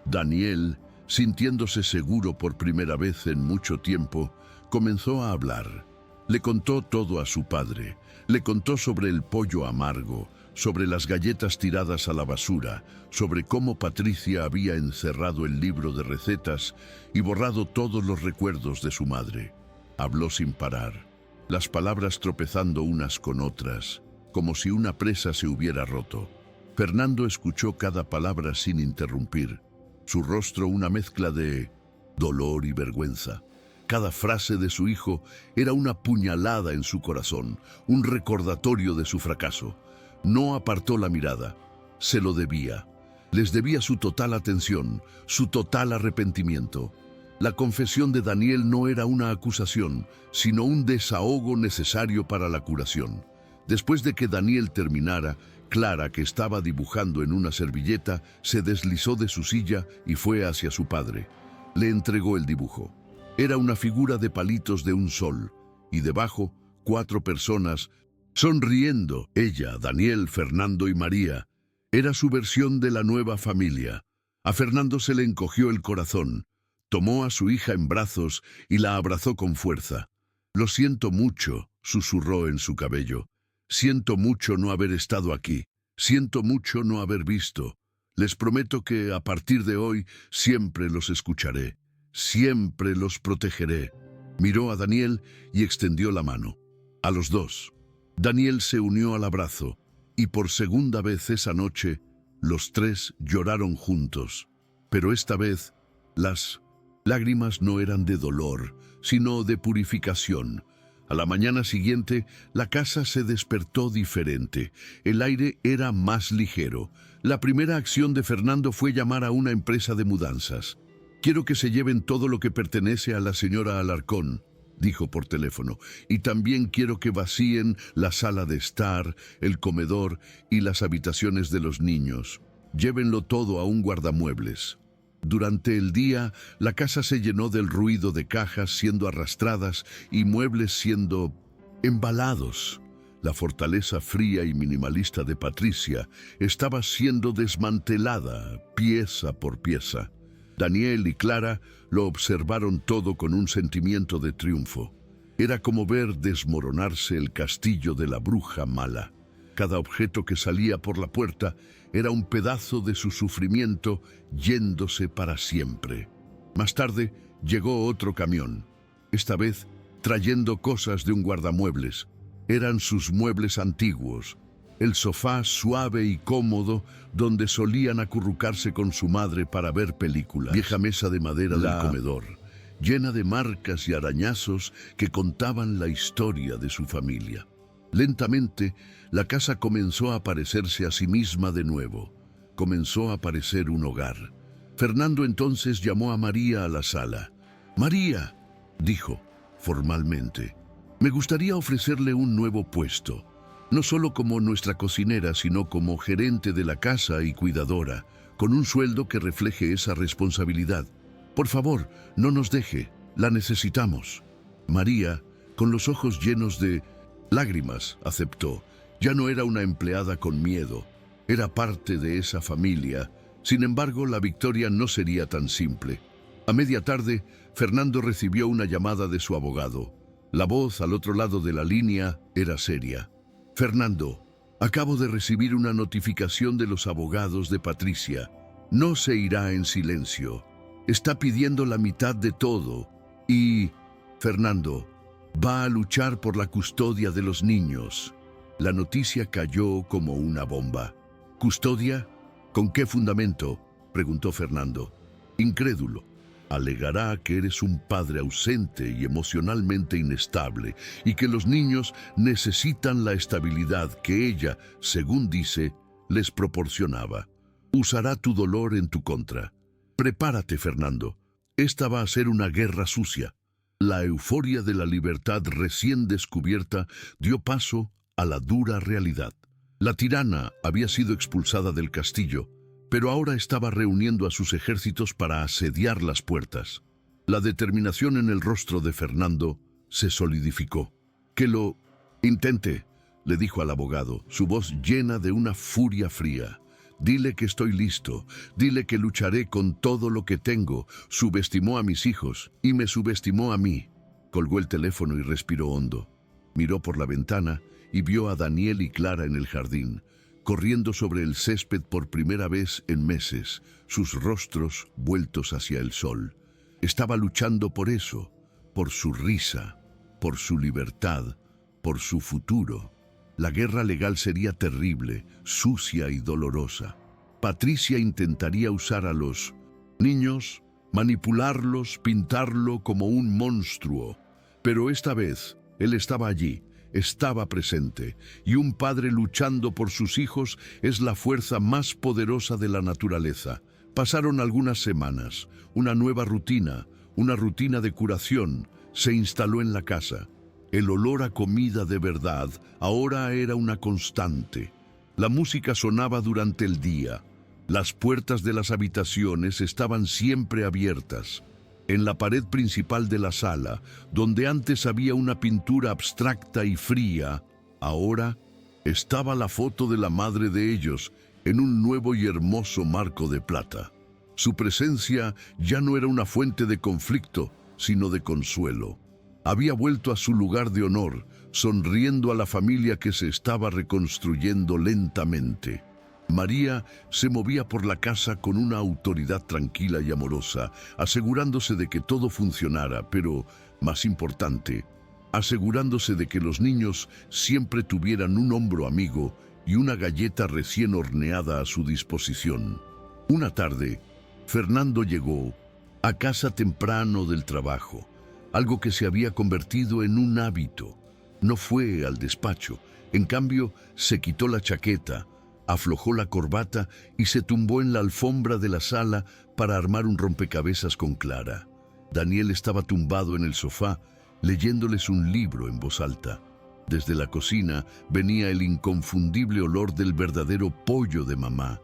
Daniel, sintiéndose seguro por primera vez en mucho tiempo, comenzó a hablar. Le contó todo a su padre. Le contó sobre el pollo amargo, sobre las galletas tiradas a la basura, sobre cómo Patricia había encerrado el libro de recetas y borrado todos los recuerdos de su madre. Habló sin parar, las palabras tropezando unas con otras, como si una presa se hubiera roto. Fernando escuchó cada palabra sin interrumpir, su rostro una mezcla de dolor y vergüenza. Cada frase de su hijo era una puñalada en su corazón, un recordatorio de su fracaso. No apartó la mirada, se lo debía. Les debía su total atención, su total arrepentimiento. La confesión de Daniel no era una acusación, sino un desahogo necesario para la curación. Después de que Daniel terminara, Clara, que estaba dibujando en una servilleta, se deslizó de su silla y fue hacia su padre. Le entregó el dibujo. Era una figura de palitos de un sol, y debajo 4 personas sonriendo. Ella, Daniel, Fernando y María. Era su versión de la nueva familia. A Fernando se le encogió el corazón. Tomó a su hija en brazos y la abrazó con fuerza. «Lo siento mucho», susurró en su cabello. «Siento mucho no haber estado aquí. Siento mucho no haber visto. Les prometo que a partir de hoy siempre los escucharé. Siempre los protegeré». Miró a Daniel y extendió la mano. A los dos. Daniel se unió al abrazo, y por segunda vez esa noche, los 3 lloraron juntos. Pero esta vez, las lágrimas no eran de dolor, sino de purificación. A la mañana siguiente, la casa se despertó diferente. El aire era más ligero. La primera acción de Fernando fue llamar a una empresa de mudanzas. «Quiero que se lleven todo lo que pertenece a la señora Alarcón», dijo por teléfono, «y también quiero que vacíen la sala de estar, el comedor y las habitaciones de los niños». Llévenlo todo a un guardamuebles. Durante el día, la casa se llenó del ruido de cajas siendo arrastradas y muebles siendo embalados. La fortaleza fría y minimalista de Patricia estaba siendo desmantelada pieza por pieza. Daniel y Clara lo observaron todo con un sentimiento de triunfo. Era como ver desmoronarse el castillo de la bruja mala. Cada objeto que salía por la puerta era un pedazo de su sufrimiento yéndose para siempre. Más tarde llegó otro camión, esta vez trayendo cosas de un guardamuebles. Eran sus muebles antiguos, el sofá suave y cómodo donde solían acurrucarse con su madre para ver películas. Vieja mesa de madera del comedor, llena de marcas y arañazos que contaban la historia de su familia. Lentamente, la casa comenzó a parecerse a sí misma de nuevo. Comenzó a parecer un hogar. Fernando entonces llamó a María a la sala. «María», dijo formalmente, «me gustaría ofrecerle un nuevo puesto, no solo como nuestra cocinera, sino como gerente de la casa y cuidadora, con un sueldo que refleje esa responsabilidad. Por favor, no nos deje, la necesitamos». María, con los ojos llenos de lágrimas, aceptó. Ya no era una empleada con miedo, era parte de esa familia. Sin embargo, la victoria no sería tan simple. A media tarde, Fernando recibió una llamada de su abogado. La voz al otro lado de la línea era seria. «Fernando, acabo de recibir una notificación de los abogados de Patricia. No se irá en silencio. Está pidiendo la mitad de todo. Y, Fernando, va a luchar por la custodia de los niños». La noticia cayó como una bomba. «¿Custodia? ¿Con qué fundamento?», preguntó Fernando. Incrédulo. «Alegará que eres un padre ausente y emocionalmente inestable y que los niños necesitan la estabilidad que ella, según dice, les proporcionaba. Usará tu dolor en tu contra. Prepárate, Fernando. Esta va a ser una guerra sucia». La euforia de la libertad recién descubierta dio paso a la dura realidad. La tirana había sido expulsada del castillo, pero ahora estaba reuniendo a sus ejércitos para asediar las puertas. La determinación en el rostro de Fernando se solidificó. «Que lo intente», le dijo al abogado, su voz llena de una furia fría. «Dile que estoy listo, dile que lucharé con todo lo que tengo». Subestimó a mis hijos y me subestimó a mí. Colgó el teléfono y respiró hondo. Miró por la ventana y vio a Daniel y Clara en el jardín, corriendo sobre el césped por primera vez en meses, sus rostros vueltos hacia el sol. Estaba luchando por eso, por su risa, por su libertad, por su futuro. La guerra legal sería terrible, sucia y dolorosa. Patricia intentaría usar a los niños, manipularlos, pintarlo como un monstruo. Pero esta vez, él estaba allí, estaba presente, y un padre luchando por sus hijos es la fuerza más poderosa de la naturaleza. Pasaron algunas semanas, una nueva rutina, una rutina de curación, se instaló en la casa. El olor a comida de verdad ahora era una constante. La música sonaba durante el día. Las puertas de las habitaciones estaban siempre abiertas. En la pared principal de la sala, donde antes había una pintura abstracta y fría, ahora estaba la foto de la madre de ellos en un nuevo y hermoso marco de plata. Su presencia ya no era una fuente de conflicto, sino de consuelo. Había vuelto a su lugar de honor, sonriendo a la familia que se estaba reconstruyendo lentamente. María se movía por la casa con una autoridad tranquila y amorosa, asegurándose de que todo funcionara, pero, más importante, asegurándose de que los niños siempre tuvieran un hombro amigo y una galleta recién horneada a su disposición. Una tarde, Fernando llegó a casa temprano del trabajo, algo que se había convertido en un hábito. No fue al despacho, en cambio, se quitó la chaqueta, aflojó la corbata y se tumbó en la alfombra de la sala para armar un rompecabezas con Clara. Daniel estaba tumbado en el sofá, leyéndoles un libro en voz alta. Desde la cocina venía el inconfundible olor del verdadero pollo de mamá.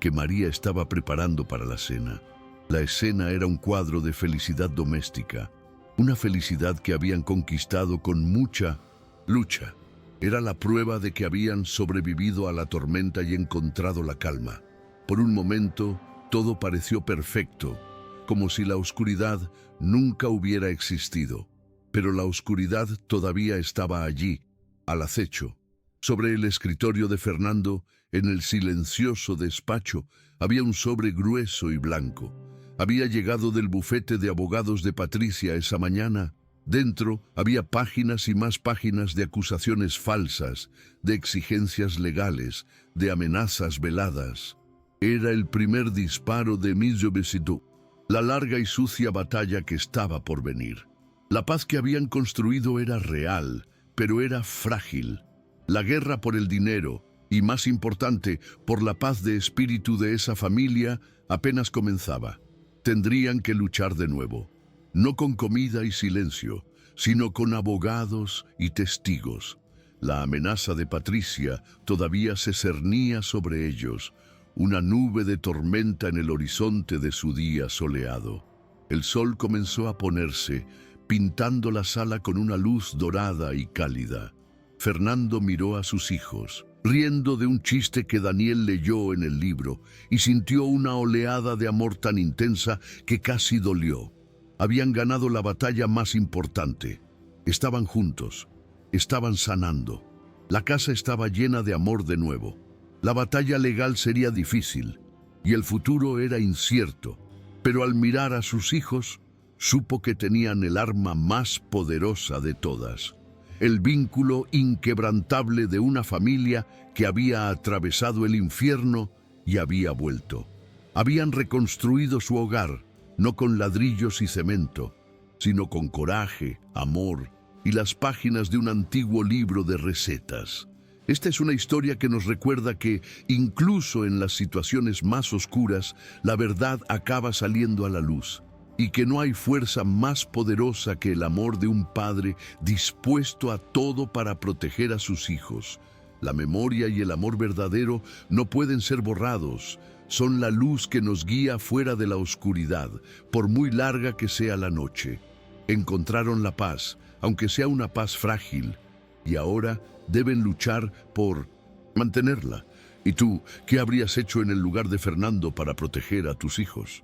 que María estaba preparando para la cena. La escena era un cuadro de felicidad doméstica, una felicidad que habían conquistado con mucha lucha. Era la prueba de que habían sobrevivido a la tormenta y encontrado la calma. Por un momento, todo pareció perfecto, como si la oscuridad nunca hubiera existido. Pero la oscuridad todavía estaba allí, al acecho. Sobre el escritorio de Fernando, en el silencioso despacho, había un sobre grueso y blanco. Había llegado del bufete de abogados de Patricia esa mañana. Dentro había páginas y más páginas de acusaciones falsas, de exigencias legales, de amenazas veladas. Era el primer disparo de Misobesitu, la larga y sucia batalla que estaba por venir. La paz que habían construido era real, pero era frágil. La guerra por el dinero, y más importante, por la paz de espíritu de esa familia, apenas comenzaba. Tendrían que luchar de nuevo, no con comida y silencio, sino con abogados y testigos. La amenaza de Patricia todavía se cernía sobre ellos, una nube de tormenta en el horizonte de su día soleado. El sol comenzó a ponerse, pintando la sala con una luz dorada y cálida. Fernando miró a sus hijos, riendo de un chiste que Daniel leyó en el libro, y sintió una oleada de amor tan intensa que casi dolió. Habían ganado la batalla más importante. Estaban juntos, estaban sanando. La casa estaba llena de amor de nuevo. La batalla legal sería difícil, y el futuro era incierto, pero al mirar a sus hijos, supo que tenían el arma más poderosa de todas. El vínculo inquebrantable de una familia que había atravesado el infierno y había vuelto. Habían reconstruido su hogar, no con ladrillos y cemento, sino con coraje, amor y las páginas de un antiguo libro de recetas. Esta es una historia que nos recuerda que, incluso en las situaciones más oscuras, la verdad acaba saliendo a la luz, y que no hay fuerza más poderosa que el amor de un padre dispuesto a todo para proteger a sus hijos. La memoria y el amor verdadero no pueden ser borrados. Son la luz que nos guía fuera de la oscuridad, por muy larga que sea la noche. Encontraron la paz, aunque sea una paz frágil, y ahora deben luchar por mantenerla. ¿Y tú, qué habrías hecho en el lugar de Fernando para proteger a tus hijos?